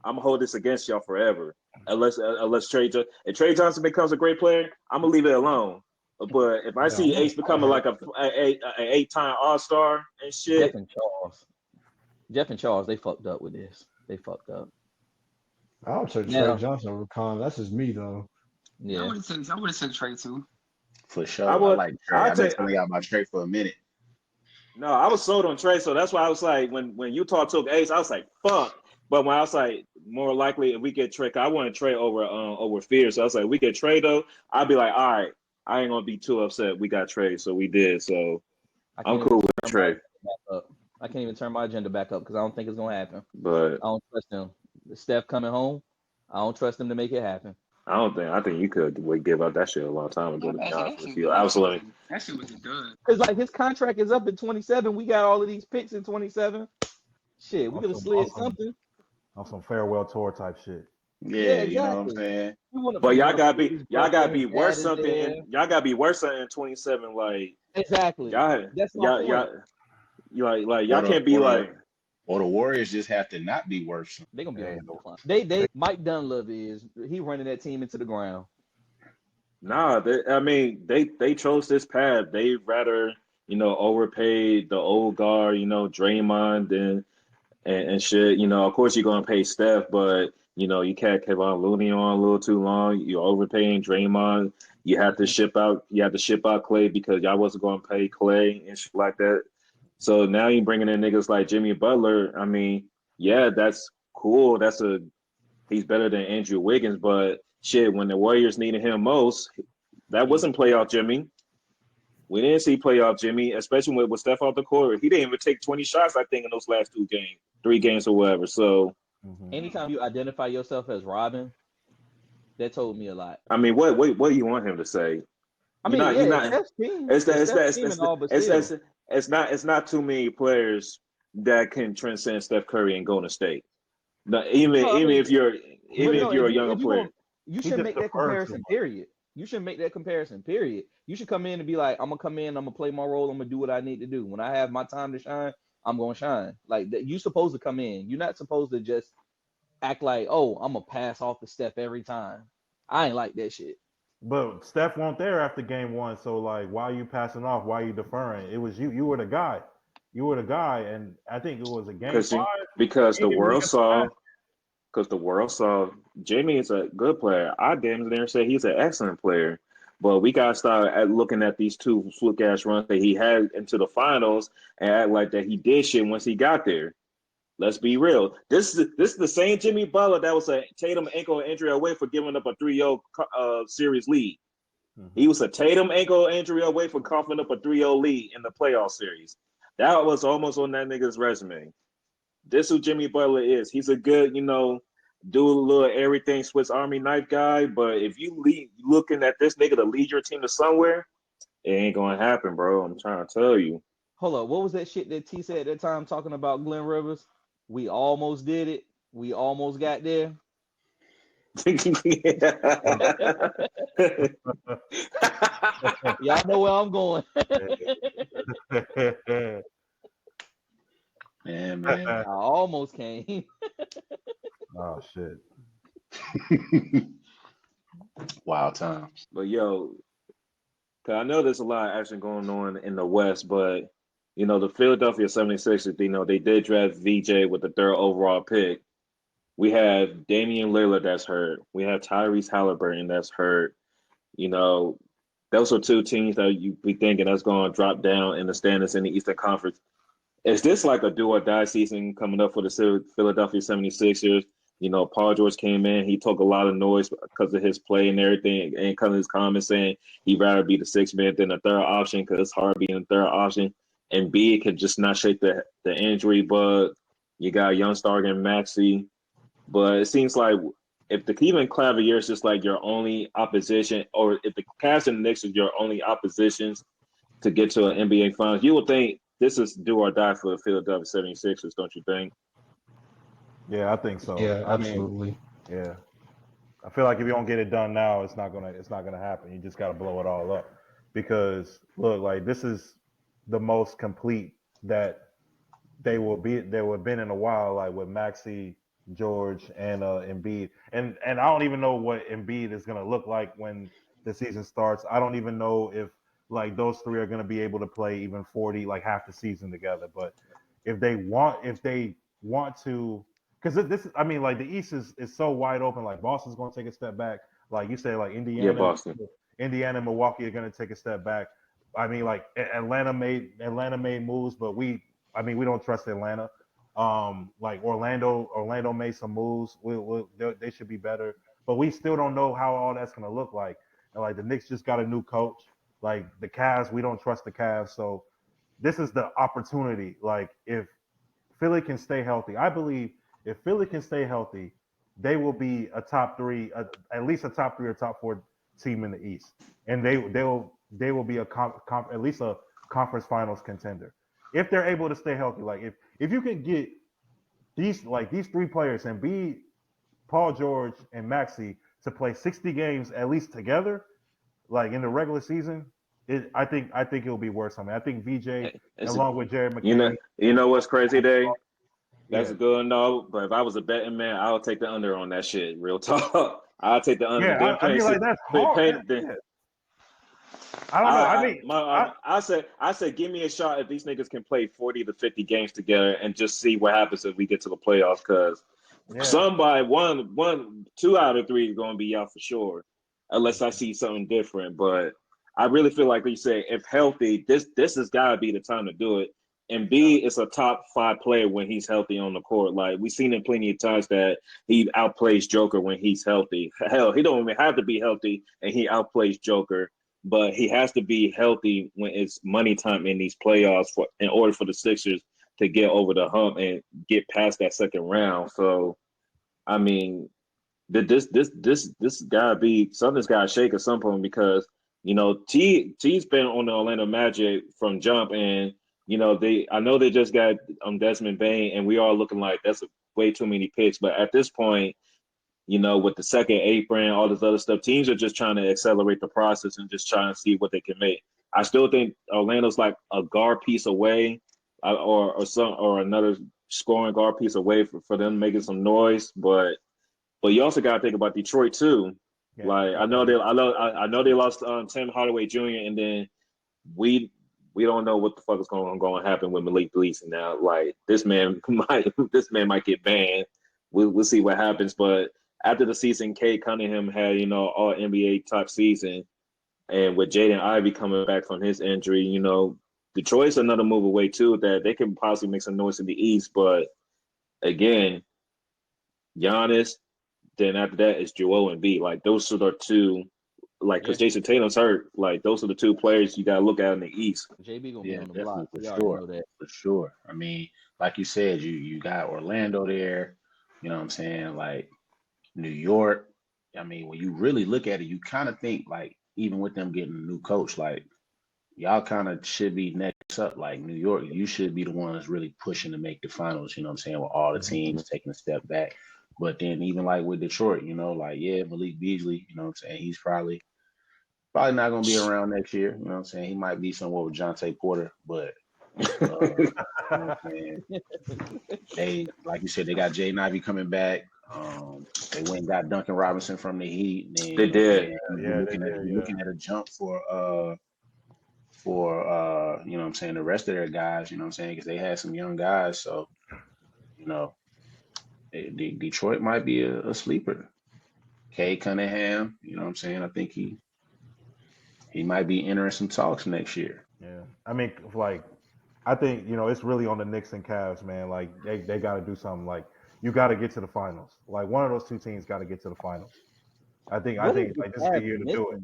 I'm gonna hold this against y'all forever. Unless if Trey Johnson becomes a great player, I'm gonna leave it alone. But if I see Ace becoming like a 8-time All-Star and shit, Jeff and Charles, they fucked up with this. They fucked up. I would take Trey Johnson over Con. That's just me though. Yeah, I would have said Trey too. For sure. I like Trey. I've been telling y'all about Trey for a minute. No, I was sold on Trey, so that's why I was like, when Utah took Ace, I was like, fuck. But when I was like, more likely if we get Trey, I wanted Trey over Fear. So I was like, we get Trey though, I'd be like, all right, I ain't gonna be too upset. We got Trey, so we did. So I'm cool with Trey. I can't even turn my agenda back up because I don't think it's gonna happen. But I don't trust him. Steph coming home, I don't trust him to make it happen. I think you could give up that shit a long time ago. Absolutely. That shit was good. Because like his contract is up in 27. We got all of these picks in 27. Shit, we could have slid something. On some farewell tour type shit. Yeah, exactly. You know what I'm saying? But y'all gotta be worth something. Y'all gotta be worth something in 27. Like exactly. That's my point. Y'all can't be like. Or the Warriors just have to not be worth something. They're gonna be on the decline. They Mike Dunleavy he running that team into the ground. Nah, they chose this path. They rather overpay the old guard, Draymond and shit. Of course you're gonna pay Steph, but you kept Kevon Looney on a little too long. You're overpaying Draymond. You have to ship out Clay because y'all wasn't gonna pay Clay and shit like that. So now you're bringing in niggas like Jimmy Butler. I mean, yeah, that's cool. He's better than Andrew Wiggins, but shit, when the Warriors needed him most, that wasn't playoff Jimmy. We didn't see playoff Jimmy, especially with Steph off the court. He didn't even take 20 shots, I think, in those last 3 games or whatever. So anytime you identify yourself as Robin, that told me a lot. I mean, what do you want him to say? I mean, it's not too many players that can transcend Steph Curry and Golden State. Now, even if you're a younger player, you should make that comparison. Period. You should make that comparison. Period. You should come in and be like, I'm gonna come in, I'm gonna play my role, I'm gonna do what I need to do. When I have my time to shine, I'm gonna shine. Like you're supposed to come in. You're not supposed to just act like, oh, I'm gonna pass off the Steph every time. I ain't like that shit. But Steph weren't there after game one, so like, why are you passing off? Why are you deferring? It was you. You were the guy. You were the guy, and I think it was a game 5. Because the world saw Jamie is a good player. I damn near say he's an excellent player. But we gotta start looking at these 2 fluke ass runs that he had into the finals and act like that he did shit once he got there. Let's be real. This is the same Jimmy Butler that was a Tatum ankle injury away for giving up a 3-0 series lead. He was a Tatum ankle injury away from coughing up a 3-0 lead in the playoff series. That was almost on that nigga's resume. This is who Jimmy Butler is. He's a good, do a little everything Swiss Army knife guy. But if you looking at this nigga to lead your team to somewhere, it ain't gonna happen, bro. I'm trying to tell you. Hold up, what was that shit that T said at that time talking about Glenn Rivers? We almost did it. We almost got there. Y'all know where I'm going. Man. I almost came. Oh shit. Wild times. But yo, cause I know there's a lot of action going on in the West, but the Philadelphia 76ers, they did draft VJ with the 3rd overall pick. We have Damian Lillard that's hurt. We have Tyrese Haliburton that's hurt. Those are 2 teams that you be thinking that's going to drop down in the standings in the Eastern Conference. Is this like a do or die season coming up for the Philadelphia 76ers? Paul George came in. He took a lot of noise because of his play and everything, and because of his comments saying he'd rather be the 6th man than the 3rd option because it's hard being the 3rd option. And B could just not shake the injury bug. You got young star and Maxey. But it seems like if the 𝗁𝗵𝗀𝗀 is just like your only opposition, or if the Cavs and the Knicks are your only oppositions to get to an NBA Finals, you would think this is do or die for the Philadelphia 76ers, don't you think? Yeah, I think so. Yeah, I mean, absolutely. yeah. I feel like if you don't get it done now, it's not gonna happen. You just gotta blow it all up. Because look, like this is the most complete that they would have been in a while, like with Maxey, George, and Embiid. And I don't even know what Embiid is gonna look like when the season starts. I don't even know if like those three are gonna be able to play even 40, like half the season together. But if they want to, because this I mean, like the East is so wide open. Like Boston's gonna take a step back. Like you say, like Yeah, Boston. Indiana and Milwaukee are gonna take a step back. I mean, like Atlanta made moves, but we don't trust Atlanta. Like Orlando made some moves. They should be better, but we still don't know how all that's gonna look like. And like the Knicks just got a new coach. Like the Cavs, we don't trust the Cavs. So this is the opportunity. Like if Philly can stay healthy, I believe if Philly can stay healthy, they will be a top three, at least a top three or top four team in the East, and they will be at least a conference finals contender if they're able to stay healthy. Like if you can get these three players and be Paul George and Maxey to play 60 games at least together, like in the regular season, I think it'll be worth something. I think VJ along with Jared McKinney. You know what's crazy, Dave? That's Yeah. a good no, but if I was a betting man, I would take the under on that shit. Real talk. I'll take the under. Yeah, I mean, like that's hard. I don't know. I said, give me a shot if these niggas can play 40 to 50 games together and just see what happens if we get to the playoffs. Because somebody, two out of three is going to be out for sure, unless I see something different. But I really feel like you say, if healthy, this has got to be the time to do it. And B is a top 5 player when he's healthy on the court. Like we've seen him plenty of times that he outplays Joker when he's healthy. Hell, he don't even have to be healthy, and he outplays Joker. But he has to be healthy when it's money time in these playoffs in order for the Sixers to get over the hump and get past that second round. So, I mean, this gotta be something's gotta shake at some point because T's been on the Orlando Magic from jump, and I know they just got Desmond Bane, and we are looking like that's way too many picks. But at this point, with the second apron, all this other stuff, teams are just trying to accelerate the process and just trying to see what they can make. I still think Orlando's like a guard piece away, or another scoring guard piece away for them making some noise. But you also got to think about Detroit too. Yeah. Like I know they lost Tim Hardaway Jr. and then we don't know what the fuck is going to happen with Malik Beasley now. Like this man might get banned. We'll see what happens, but after the season, Cade Cunningham had, all NBA type season. And with Jaden Ivey coming back from his injury, Detroit's another move away too, that they can possibly make some noise in the East. But again, Giannis, then after that is Joel Embiid. Like those are the two, like, because Jason Tatum's hurt. Like those are the two players you got to look at in the East. JB going to be on the block. For sure. I mean, like you said, you got Orlando there. You know what I'm saying? Like, New York, I mean, when you really look at it, you kind of think like even with them getting a new coach, like y'all kind of should be next up. Like New York, you should be the ones really pushing to make the finals. You know what I'm saying? With all the teams taking a step back, but then even like with Detroit, Malik Beasley, you know what I'm saying? He's probably not gonna be around next year. You know what I'm saying? He might be somewhere with Jonte Porter, but. You know what I'm saying? They, like you said, they got Jaden Ivey coming back. They went and got Duncan Robinson from the Heat. And, they did. You're looking at a jump for you know what I'm saying, the rest of their guys, you know what I'm saying, because they had some young guys. So, Detroit might be a sleeper. Cade Cunningham, you know what I'm saying? I think he might be entering some talks next year. Yeah. I mean, like, I think, it's really on the Knicks and Cavs, man. Like, they got to do something. Like, you got to get to the finals. Like, one of those two teams got to get to the finals. I think like this is the year to do it.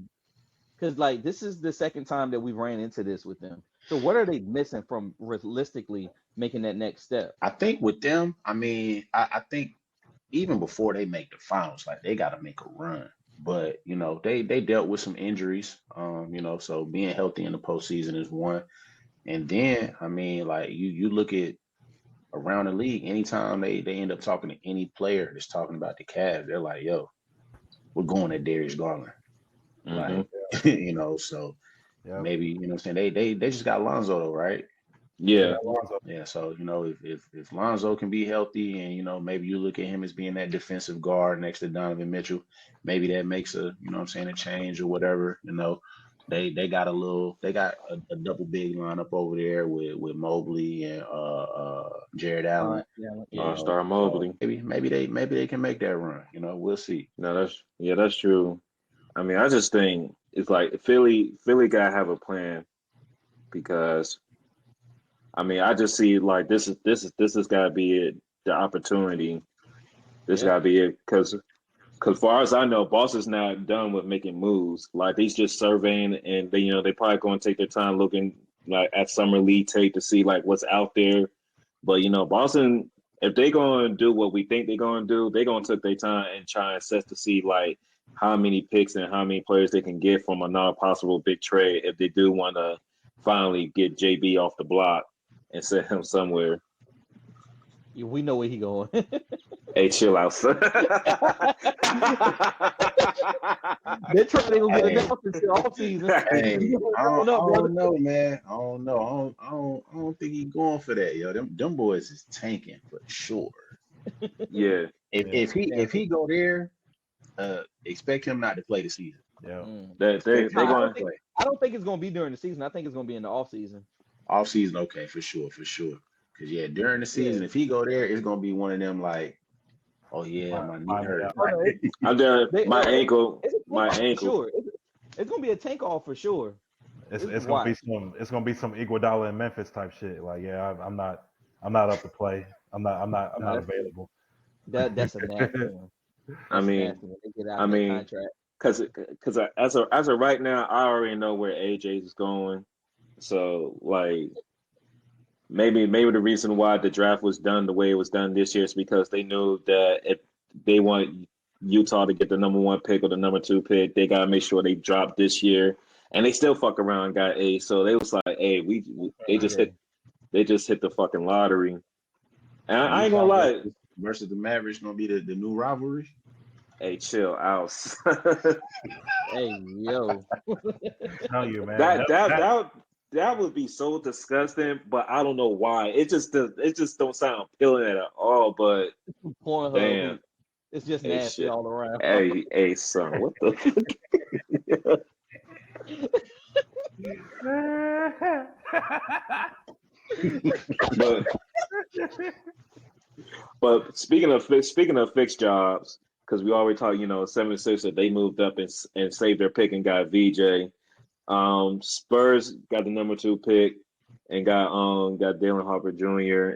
Because like this is the second time that we ran into this with them. So what are they missing from realistically making that next step? I think with them, I mean, I think even before they make the finals, like they got to make a run. But you know, they dealt with some injuries. You know, so being healthy in the postseason is one. And then, I mean, like you look at around the league, anytime they end up talking to any player that's talking about the Cavs, they're like, "Yo, we're going at Darius Garland." Mm-hmm. Like, you know, so Yeah. maybe you know what I'm saying they just got Lonzo though, right? Yeah. Yeah, so you know if Lonzo can be healthy and you know maybe you look at him as being that defensive guard next to Donovan Mitchell, maybe that makes a you know what I'm saying a change or whatever. You know, they got a double big lineup over there with Mobley and Jared Allen. Yeah. You All know, Star so Mobley. maybe they can make that run. You know, we'll see. No, that's true. I mean, I just think it's like Philly gotta have a plan because I mean, I just see like this has gotta be it, the opportunity. This Yeah. gotta be it because far as I know, Boston's not done with making moves. Like he's just surveying, and they probably going to take their time looking like at summer league tape to see like what's out there. But Boston, if they going to do what we think they're going to do, they're going to take their time and try and assess to see like how many picks and how many players they can get from a non-possible big trade if they do want to finally get JB off the block and set him somewhere. Yeah, we know where he going. Hey, chill out, son. They're trying to get Hey. announced until off season. Hey, I don't know, man. I don't know. I don't think he's going for that, yo. Them boys is tanking for sure. Yeah. If he go there, expect him not to play the season. Yeah. They going. I don't think it's gonna be during the season. I think it's gonna be in the off season. Off season, okay, for sure. Cause yeah, during the season, if he go there, it's gonna be one of them like, oh yeah, my knee hurt. I'm there. My ankle. It's sure. It's gonna be a tank off for sure. It's gonna be some Iguodala in Memphis type shit. Like, yeah, I'm not up to play. I'm not available. That's a nasty one. I mean, because as of right now, I already know where AJ is going. So like, maybe the reason why the draft was done the way it was done this year is because they knew that if they want Utah to get the number 1 pick or the number 2 pick, they gotta make sure they drop this year. And they still fuck around and got A. So they was like, hey, they just hit the fucking lottery. And I ain't gonna lie. Versus the Mavericks gonna be the new rivalry. Hey, chill out. Hey, yo. Tell you, man. That would be so disgusting, but I don't know why. It just don't sound appealing at all. But damn, it's just nasty shit. all around. Hey, son, what the fuck? But speaking of fixed jobs, because we already talked, 76ers, they moved up and saved their pick and got VJ. Spurs got the number 2 pick and got Dalen Harper Jr.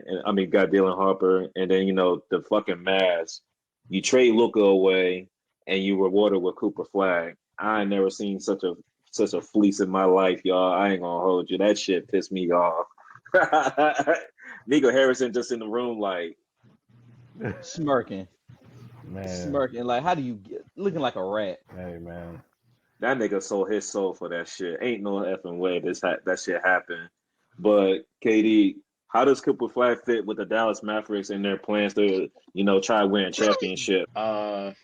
got Dalen Harper, and then the fucking Mavs. You trade Luka away and you reward it with Cooper Flag. I ain't never seen such a fleece in my life, y'all. I ain't gonna hold you. That shit pissed me off. Nico Harrison just in the room like smirking. Man. Smirking. Like, how do you get looking like a rat? Hey, man. That nigga sold his soul for that shit. Ain't no effing way that shit happened. But KD, how does Cooper Flag fit with the Dallas Mavericks and their plans to, try win a championship? To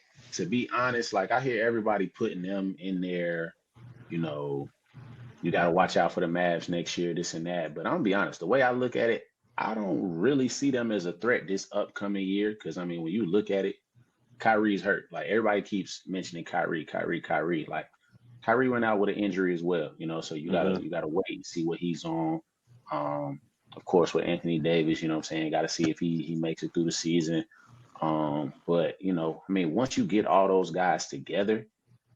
be honest, like I hear everybody putting them in there, you got to watch out for the Mavs next year, this and that. But I'm gonna be honest, the way I look at it, I don't really see them as a threat this upcoming year. Because when you look at it, Kyrie's hurt. Like everybody keeps mentioning Kyrie. Like Kyrie went out with an injury as well, So you gotta wait and see what he's on. Of course, with Anthony Davis, got to see if he makes it through the season. But once you get all those guys together,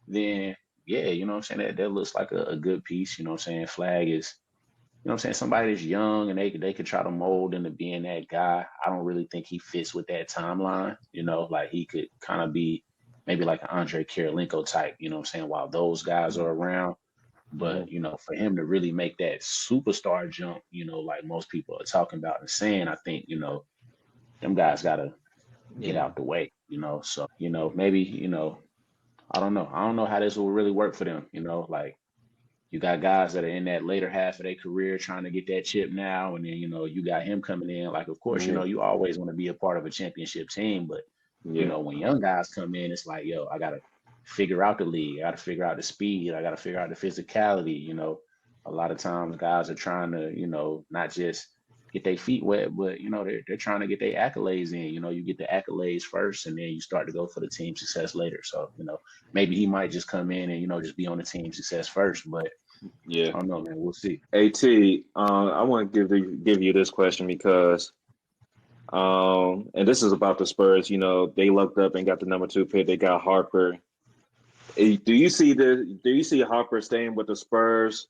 then yeah, that looks like a good piece. Flag is, somebody that's young and they could try to mold into being that guy. I don't really think he fits with that timeline. Like he could kind of be maybe like an Andre Kirilenko type. While those guys are around. But for him to really make that superstar jump, like most people are talking about and saying, I think them guys gotta get Yeah. out the way, So, maybe, I don't know. I don't know how this will really work for them, like you got guys that are in that later half of their career trying to get that chip now, and then you got him coming in. Like, of course, Yeah. you always want to be a part of a championship team, but Yeah. when young guys come in, it's like, yo, I gotta figure out the league, I gotta figure out the speed, I gotta figure out the physicality. A lot of times guys are trying to, not just get their feet wet, but they're trying to get their accolades in. You get the accolades first, and then you start to go for the team success later. So, maybe he might just come in and just be on the team success first, but Yeah. I don't know, man. We'll see. At, I want to give you this question because, and this is about the Spurs. They lucked up and got the number 2 pick. They got Harper. Do you see Harper staying with the Spurs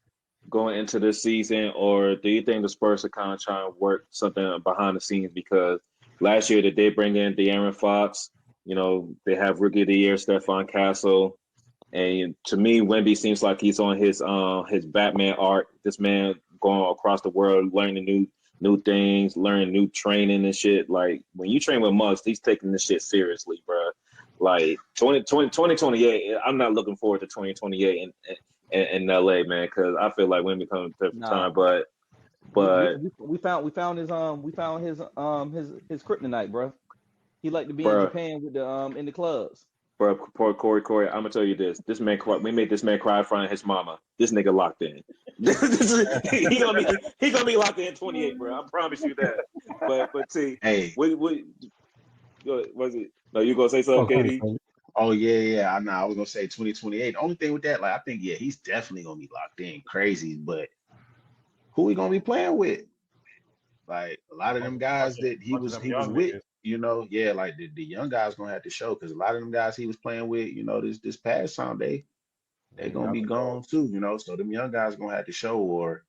going into this season, or do you think the Spurs are kind of trying to work something behind the scenes? Because last year they did bring in De'Aaron Fox. They have Rookie of the Year Stephon Castle. And to me, Wemby seems like he's on his Batman arc. This man going across the world, learning new things, learning new training and shit. Like when you train with Muggs, he's taking this shit seriously, bro. Like 2028, I'm not looking forward to 2028 in LA, man, because I feel like Wemby comes at a different time. But we found his kryptonite, bro. He liked to be in Bruh. Japan with the in the clubs. Bro, Corey, I'm gonna tell you this. This man, we made this man cry in front of his mama. This nigga locked in. he gonna be locked in at 28, bro. I promise you that. But see, Hey, what was it? No, you gonna say something, KD? oh yeah. I was gonna say 2028. The only thing with that, like, I think, yeah, he's definitely gonna be locked in, crazy. But who he gonna be playing with? Like a lot of them guys that he was with, yeah, like the young guys gonna have to show, because a lot of them guys he was playing with, this past time they gonna be gone too, So them young guys gonna have to show, or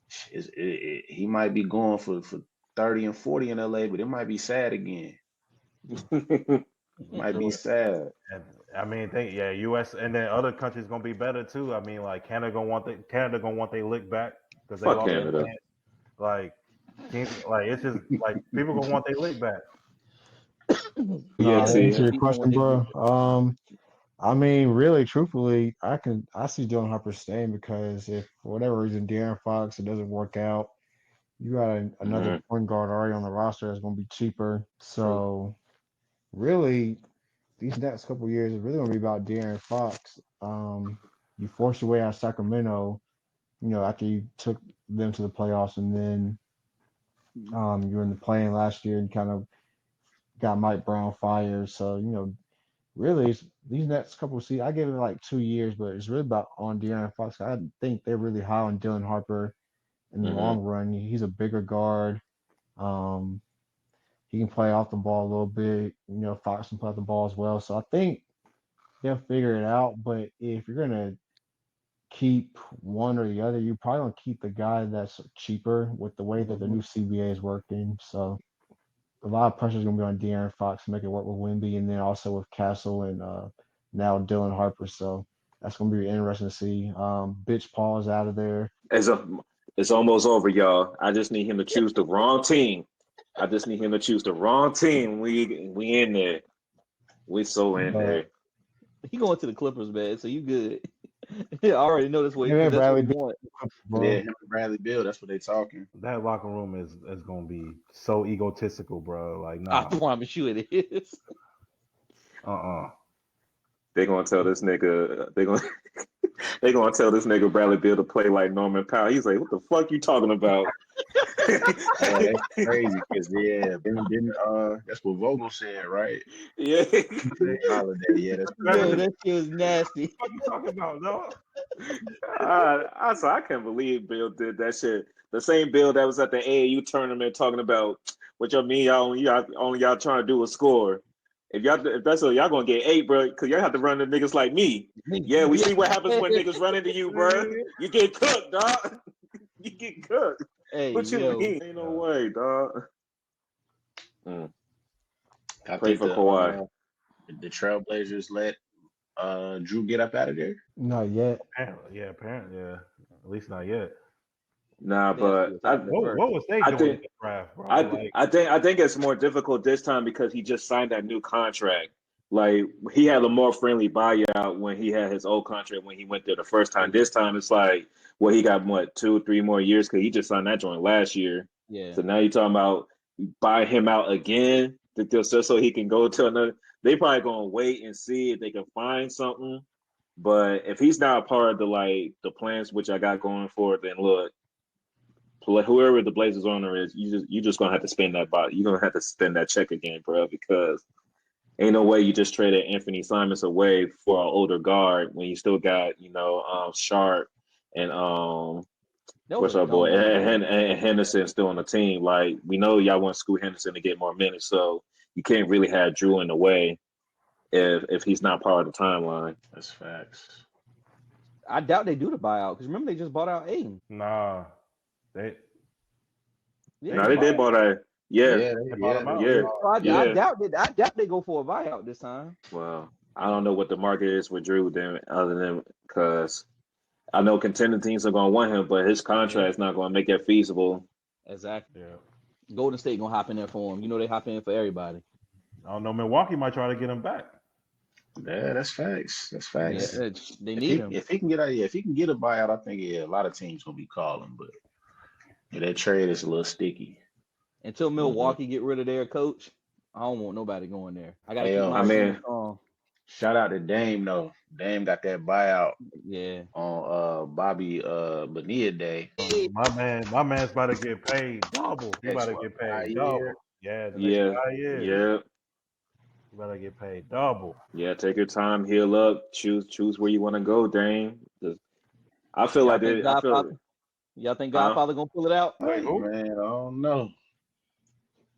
he might be going for 30 and 40 in LA, but it might be sad again. Might be sad. And I mean, U.S. and then other countries gonna be better too. I mean, like Canada gonna want they lick back because they Fuck lost Canada. Like, it's just like people gonna want they lick back. Yeah, to answer your question, bro. I mean, really, truthfully, I see Dylan Harper staying, because if for whatever reason De'Aaron Fox, it doesn't work out, you got another point guard already on the roster that's going to be cheaper. So really, these next couple of years are really going to be about De'Aaron Fox. You forced your way out of Sacramento, after you took them to the playoffs, and then you were in the play-in last year and kind of got Mike Brown fired. So, really, these next couple of seasons, I give it like 2 years, but it's really about on De'Aaron Fox. I think they're really high on Dylan Harper in the long run. He's a bigger guard. He can play off the ball a little bit. Fox can play off the ball as well. So I think they'll figure it out. But if you're gonna keep one or the other, you probably don't keep the guy that's cheaper with the way that the new CBA is working. So a lot of pressure is going to be on De'Aaron Fox to make it work with Wemby, and then also with Castle and now Dylan Harper. So that's going to be interesting to see. Bitch Paul is out of there. It's almost over, y'all. I just need him to choose the wrong team. We in there. We so in there. He going to the Clippers, man. So you good. I already know this way. Yeah, Bradley Beal. Yeah, him and Bradley Beal. That's what they talking. That locker room is gonna be so egotistical, bro. Like, nah. I promise you it is. They gonna tell this nigga. They gonna tell this nigga Bradley Beal to play like Norman Powell. He's like, what the fuck you talking about? That's crazy, because that's what Vogel said, right? Yeah. Holiday, yeah, that shit was nasty. What you talking about, no? I can't believe Bill did that shit. The same Bill that was at the AAU tournament talking about what y'all mean, y'all trying to do a score. If that's what y'all gonna get 8, bro, because y'all have to run to niggas like me. Yeah, we see what happens when niggas run into you, bro. You get cooked, dog. You get cooked. Hey, what you mean? Ain't no way, dog. Pray for Kawhi. The Trailblazers let Drew get up out of there? Not yet. Apparently, yeah. At least not yet. Nah, They have to but see what's happening What first. was they I doing in think the draft, bro? I I think it's more difficult this time because he just signed that new contract. Like he had a more friendly buyout when he had his old contract when he went there the first time. This time it's like, well, he got what 2 or 3 more years because he just signed that joint last year. Yeah. So now you're talking about buy him out again just so he can go to another. They probably gonna wait and see if they can find something. But if he's not a part of the plans which I got going for it, then look, whoever the Blazers owner is, you just gonna have to spend that bot. You're gonna have to spend that check again, bro, because ain't no way you just traded Anthony Simons away for an older guard when you still got Sharp and That what's was a our dumb boy move. and Henderson still on the team. Like we know y'all want Scoot Henderson to get more minutes, so you can't really have Drew in the way if he's not part of the timeline. That's facts. I doubt they do the buyout because remember they just bought out Aiden. Nah, they Yeah. No, they did bought that. Yeah, Yeah, they bought him out. yeah, So I yeah. doubt they go for a buyout this time. Well, I don't know what the market is with Drew then, other than because I know contending teams are gonna want him, but his contract's not gonna make it feasible. Exactly. Yeah, Golden State gonna hop in there for him. You know they hop in for everybody. I don't know. Milwaukee might try to get him back. Yeah, that's facts. That's facts. Yeah, they need him. If he can get out, if he can get a buyout, I think a lot of teams gonna be calling. But that trade is a little sticky. Until Milwaukee get rid of their coach, I don't want nobody going there. I gotta Hey, keep my I mean- team strong. Shout out to Dame though. Dame got that buyout Yeah. on Bobby Bonilla Day. My man's about to get paid double. He about to Next get five paid years. double. Yeah, the Yeah, next 5 years. yeah, He about to get paid double. yeah. Take your time, heal up, choose where you want to go, Dame. I feel Y'all like think they, I feel. Godfather? Y'all think Godfather gonna pull it out? Wait, who? Man, I don't know.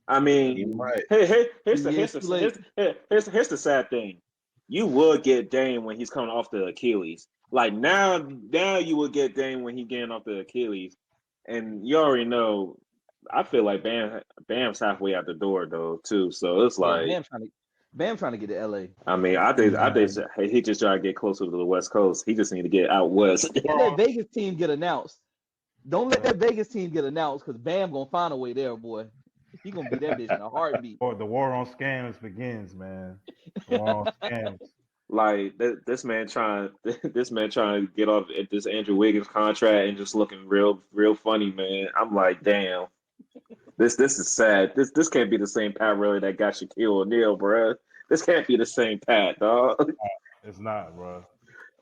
I He mean, might. here's Yeah, it's too late. the sad thing. You would get Dame when he's coming off the Achilles. Like now you would get Dame when he getting off the Achilles, and you already know. I feel like Bam's halfway out the door though too. So it's Yeah, like, Bam trying to get to LA. I mean, I think hey, he just trying to get closer to the West Coast. He just need to get out west. Let that Vegas team get announced. Don't let that Vegas team get announced because Bam gonna find a way there, boy. He gonna be that bitch in a heartbeat. The war on scams begins, man. The war on scams. Like this man trying to get off at this Andrew Wiggins contract and just looking real funny, man. I'm like, damn, this is sad. This can't be the same Pat Riley that got Shaquille O'Neal, bro. This can't be the same Pat, dog. It's not, bro.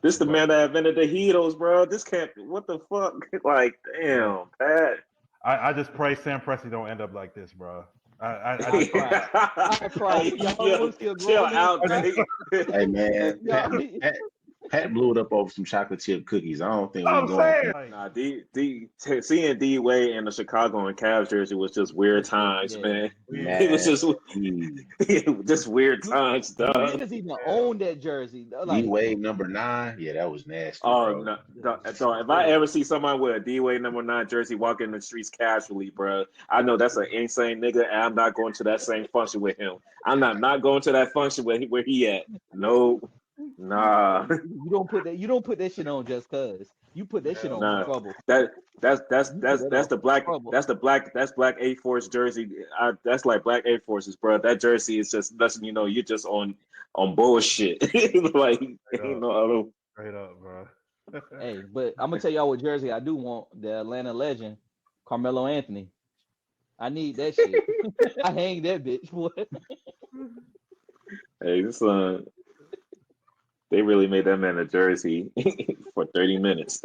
This the man that invented the Heatles, bro. This can't. What the fuck? Like, damn, Pat. I just pray Sam Presti don't end up like this, bro. I just I cried. Y'all want to see a Chill grown out, man? Dave. Hey man, Y'all- Pat blew it up over some chocolate chip cookies. I don't think I'm we going. saying. Like, Nah, seeing D Wade in the Chicago and Cavs jersey was just weird times, Yeah. man. Man, It was just weird times, Who dog. niggas even own that jersey? Like, D-Wade number 9. Yeah, that was nasty. Oh bro. no, dog, if I ever see somebody with a D Wade number 9 jersey walking in the streets casually, bro, I know that's an insane nigga, and I'm not going to that same function with him. I'm not going to that function where he at. No, nah. you don't put that shit on just cause. You put that shit on Nah. for trouble. That's black Air Force jersey. That's like black Air Forces, bro. That jersey is just letting you know you're just on bullshit. Like ain't no other. straight up, bro. Hey, but I'm gonna tell y'all what jersey I do want. The Atlanta legend, Carmelo Anthony. I need that shit. I hang that bitch, boy. Hey, this they really made that man a jersey for 30 minutes.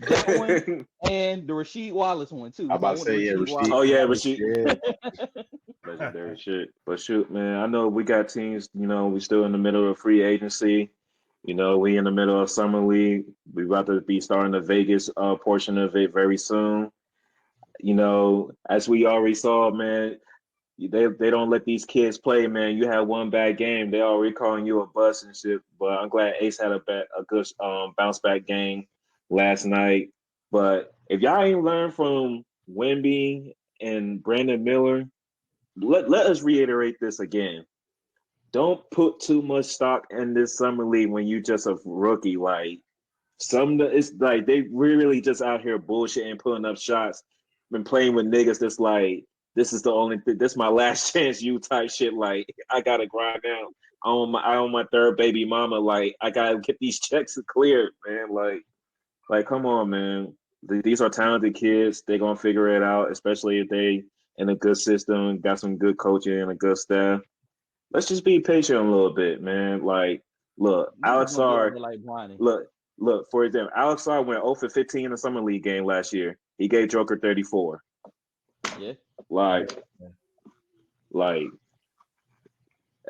That one and the Rasheed Wallace one too. I'm about to say, yeah, Rasheed. Oh yeah, Rasheed. Yeah. Legendary shit. But shoot, man, I know we got teams, we still in the middle of free agency. We in the middle of summer league. We about to be starting the Vegas portion of it very soon. As we already saw, man, they don't let these kids play, man. You had one bad game, they already calling you a bust and shit. But I'm glad Ace had a good bounce back game last night. But if y'all ain't learned from Wemby and Brandon Miller, let us reiterate this again. Don't put too much stock in this summer league when you just a rookie. Like, it's like they really just out here bullshitting, putting up shots, been playing with niggas that's like, this is the only this is my last chance, you type shit. Like, I gotta grind down. I own my third baby mama. Like, I gotta get these checks cleared, man. Like, come on, man. These are talented kids. They're gonna figure it out, especially if they in a good system, got some good coaching and a good staff. Let's just be patient a little bit, man. Like, look, Alex Sarr, look, for example, Alex Sarr went 0 for 15 in the summer league game last year. He gave Joker 34. Yeah. Like,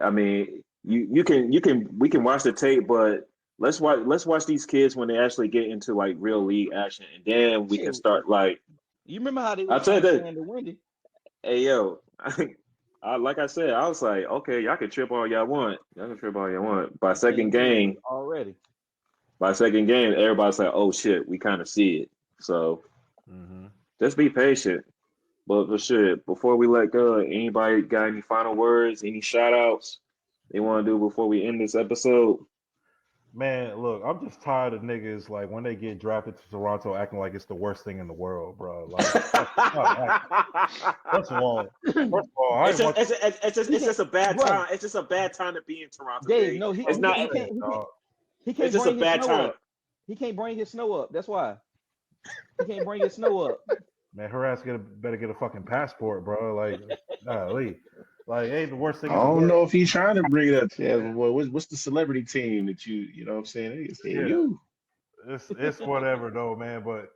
I mean, we can watch the tape, but let's watch these kids when they actually get into like real league action, and then we can start like. You remember how they? I'll tell you that. Wendy? Hey yo, like I said, I was like, okay, y'all can trip all y'all want. By second game, everybody's like, oh shit, we kind of see it. So just be patient. But shit, before we let go, anybody got any final words, any shout outs they want to do before we end this episode? Man, look, I'm just tired of niggas like when they get drafted to Toronto acting like it's the worst thing in the world, bro. Like, first of all, it's just a bad time. It's just a bad time to be in Toronto. Dave, no, it's not. He can't. It's just a bad time. He can't bring his snow up. That's why he can't bring his snow up. Man, her ass better get a fucking passport, bro. Like, golly. Like, ain't the worst thing. I don't know if he's trying to bring it up. Yeah, well, what's the celebrity team that you know what I'm saying? You. It's whatever though, man. But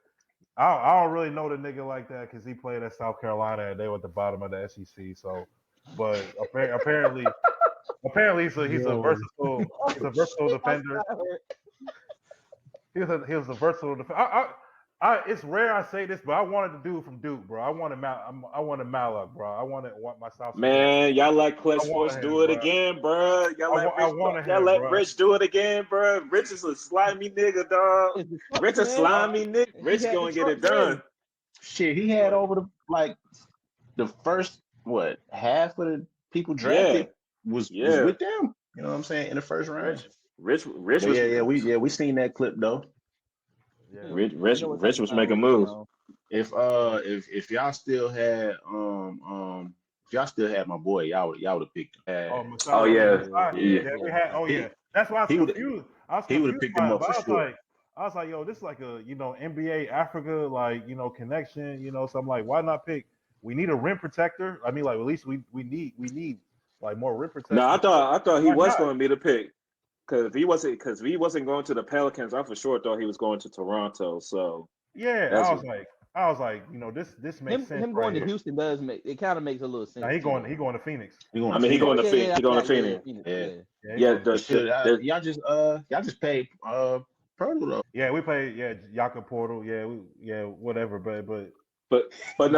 I don't really know the nigga like that because he played at South Carolina and they were at the bottom of the SEC. So, but apparently he's a versatile defender. He was a versatile defender. It's rare I say this, but I wanted the dude from Duke, bro. I wanted Malak, bro. I want my South. Man, y'all let Clutch Sports do it again, bro. Y'all let Rich do it again, bro. Rich is a slimy nigga, dog. Rich a slimy nigga. Rich gonna get it done. Shit, he had over the first half of the people drafted was with them. You know what I'm saying, in the first round. Rich was, we seen that clip though. Yeah. Rich was making moves. If y'all still had my boy, y'all would have picked him. We had. That's why I was confused. He would have picked him up for sure. I was like, yo, this is like a NBA Africa connection, So I'm like, why not pick? We need a rim protector. I mean, like at least we need like more rim protector. No, I thought he was going to be the pick. Because if he wasn't going to the Pelicans, I for sure thought he was going to Toronto. So yeah, I was like, this makes sense. Him going to Houston does make it kind of makes a little sense. He going to Phoenix. He going to Phoenix. Y'all just paid Portal though. Yeah, we paid Jakob Portal. Whatever. But what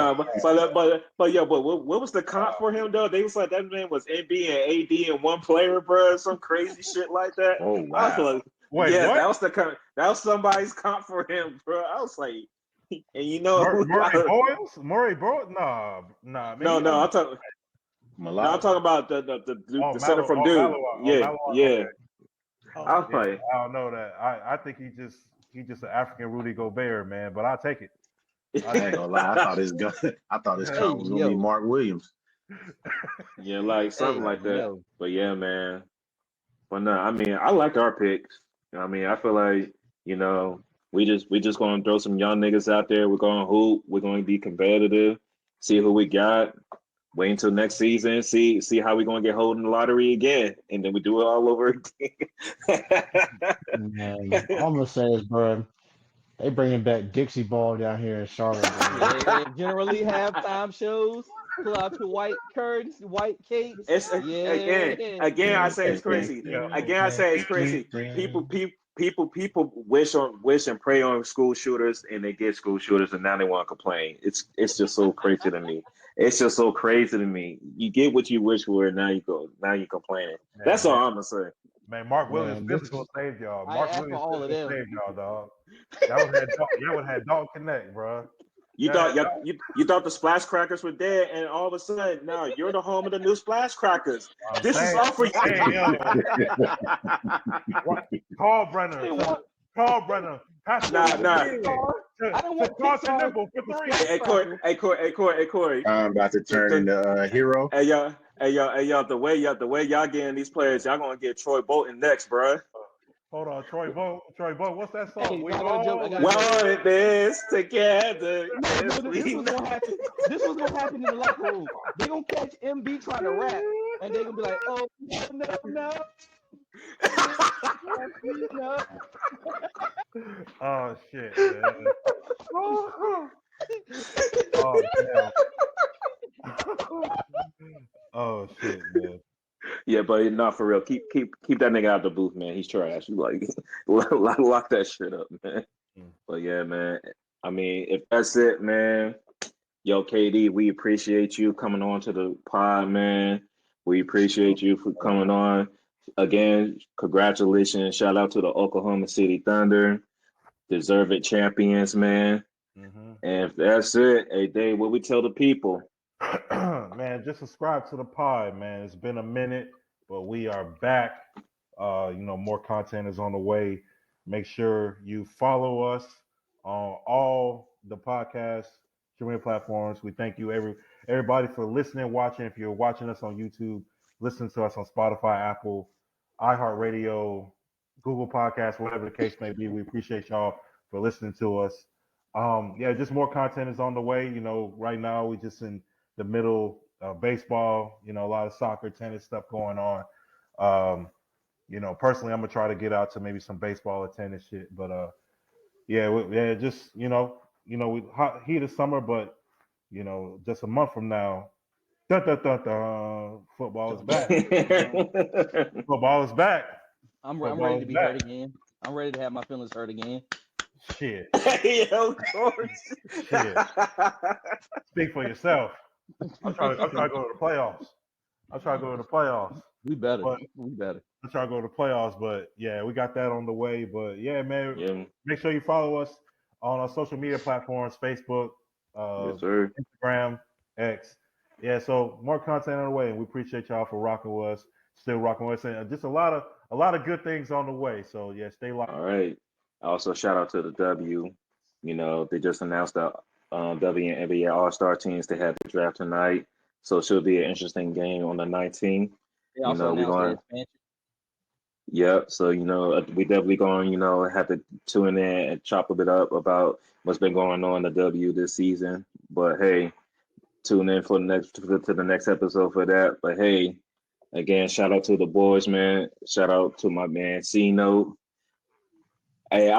was the comp for him though? They was like that man was MB and AD and one player, bro. Some crazy shit like that. Oh wow! I was like, wait, what? That was somebody's comp for him, bro. I was like, and Murray Boyles? Nah. No, I'm talking. I'm talking about the center from Duke. Yeah. I was like, I don't know that. I think he's just an African Rudy Gobert, man. But I'll take it. I ain't gonna lie. I thought his comp was gonna be Mark Williams. Yeah, like something like that. But yeah, man. But no, I mean, I like our picks. I mean, I feel like we just gonna throw some young niggas out there. We're gonna hoop. We're gonna be competitive. See who we got. Wait until next season. See how we gonna get hold in the lottery again, and then we do it all over again. Man, all I'm gonna say is, bro. They bringing back Dixie Ball down here in Charlotte. Yeah, generally halftime shows. Pull out your white curtains, white capes. Again, I say it's crazy. Again, I say it's crazy. People wish and pray on school shooters, and they get school shooters, and now they want to complain. It's just so crazy to me. It's just so crazy to me. You get what you wish for, and now you complaining. That's all I'm gonna say. Man, Mark Williams physical saved y'all. Mark Williams saved y'all, dog. Y'all would have dog connect, bro. You thought the Splash Crackers were dead, and all of a sudden, now you're the home of the new Splash Crackers. This is all for you. Paul Brenner Kalbrunner. Pass Nah. to I don't want Carson Pixar. Nimble for three. Hey, Corey. I'm about to turn into a hero. Hey, y'all. The way y'all getting these players, y'all gonna get Troy Bolton next, bro. Hold on, Troy Boat. What's that song? Hey, We I got a joke. I got a We're joke. in this together. No, this was gonna happen. This was gonna happen in the locker room. They gonna catch MB trying to rap, and they gonna be like, "Oh no." Oh shit, man. Oh damn. Oh shit, man. Yeah, but not for real. Keep that nigga out the booth, man. He's trash. You like lock that shit up, man. But yeah, man. I mean, if that's it, man. Yo, KD, we appreciate you coming on to the pod, man. We appreciate you for coming on. Again, congratulations. Shout out to the Oklahoma City Thunder. Deserved champions, man. Mm-hmm. And if that's it, hey Dave, what we tell the people? Man, just subscribe to the pod, man. It's been a minute, but we are back. More content is on the way. Make sure you follow us on all the podcast streaming platforms. We thank you everybody for listening, watching. If you're watching us on YouTube, listen to us on Spotify, Apple, iHeartRadio, Google Podcasts, whatever the case may be. We appreciate y'all for listening to us. Just more content is on the way. Right now we just in the middle of baseball, a lot of soccer, tennis stuff going on. Personally, I'm gonna try to get out to maybe some baseball or tennis shit. But just we hot heat of summer, but just a month from now, football is back. Football is back. I'm ready to be hurt again. I'm ready to have my feelings hurt again. Shit. Yeah, of course. Shit. Speak for yourself. I'm trying to go to the playoffs. We better. But I'm trying to go to the playoffs, but yeah, we got that on the way. But yeah, man, make sure you follow us on our social media platforms, Facebook, yes, sir. Instagram, X. Yeah, so more content on the way, and we appreciate y'all for rocking with us, still rocking with us, and just a lot of good things on the way. So yeah, stay locked. All right. Also, shout out to the W. They just announced the W and NBA All-Star teams. They had the draft tonight, so it should be an interesting game on the 19th. They also announced the expansion. Yeah, so we definitely going have to tune in and chop a bit up about what's been going on in the W this season. But hey, tune in for the next episode for that. But hey, again, shout out to the boys, man. Shout out to my man C-Note. Hey,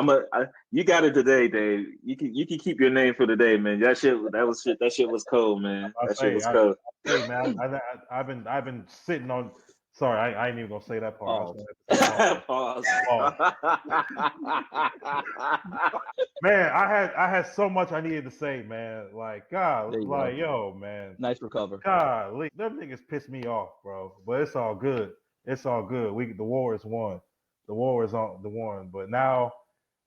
you got it today, Dave. You can keep your name for the day, man. That shit was cold, man. That shit was cold. Hey, man, I've been sitting on. Sorry, I ain't even gonna say that part. Pause. Man, I had so much I needed to say, man. Like, God, like, yo, man. Nice recover. God, them niggas pissed me off, bro. But it's all good. It's all good. The Warriors won. The Warriors on the one. But now,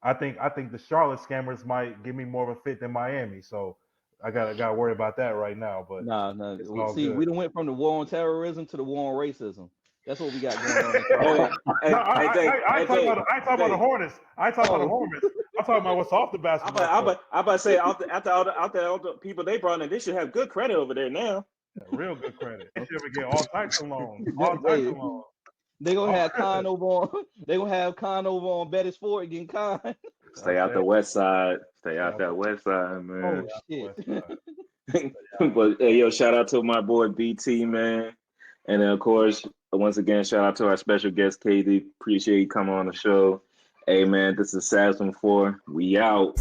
I think the Charlotte scammers might give me more of a fit than Miami. So I gotta worry about that right now. But no. See, we done went from the war on terrorism to the war on racism. That's what we got going on. I ain't talking about the Hornets. I ain't talking about the Hornets. I'm talking about what's off the basketball. I'm about to say after all the people they brought in, they should have good credit over there now. Yeah, real good credit. They should get all types of loans. All types of loans. They gonna have Khan over on. They gonna have Khan over on Bettis Ford getting Khan. Stay out the west side. Stay out that west side, man. Oh shit. But hey, yo, shout out to my boy BT, man, and then of course, once again, shout out to our special guest KD. Appreciate you coming on the show. Hey, man, this is Sasm 4. We out.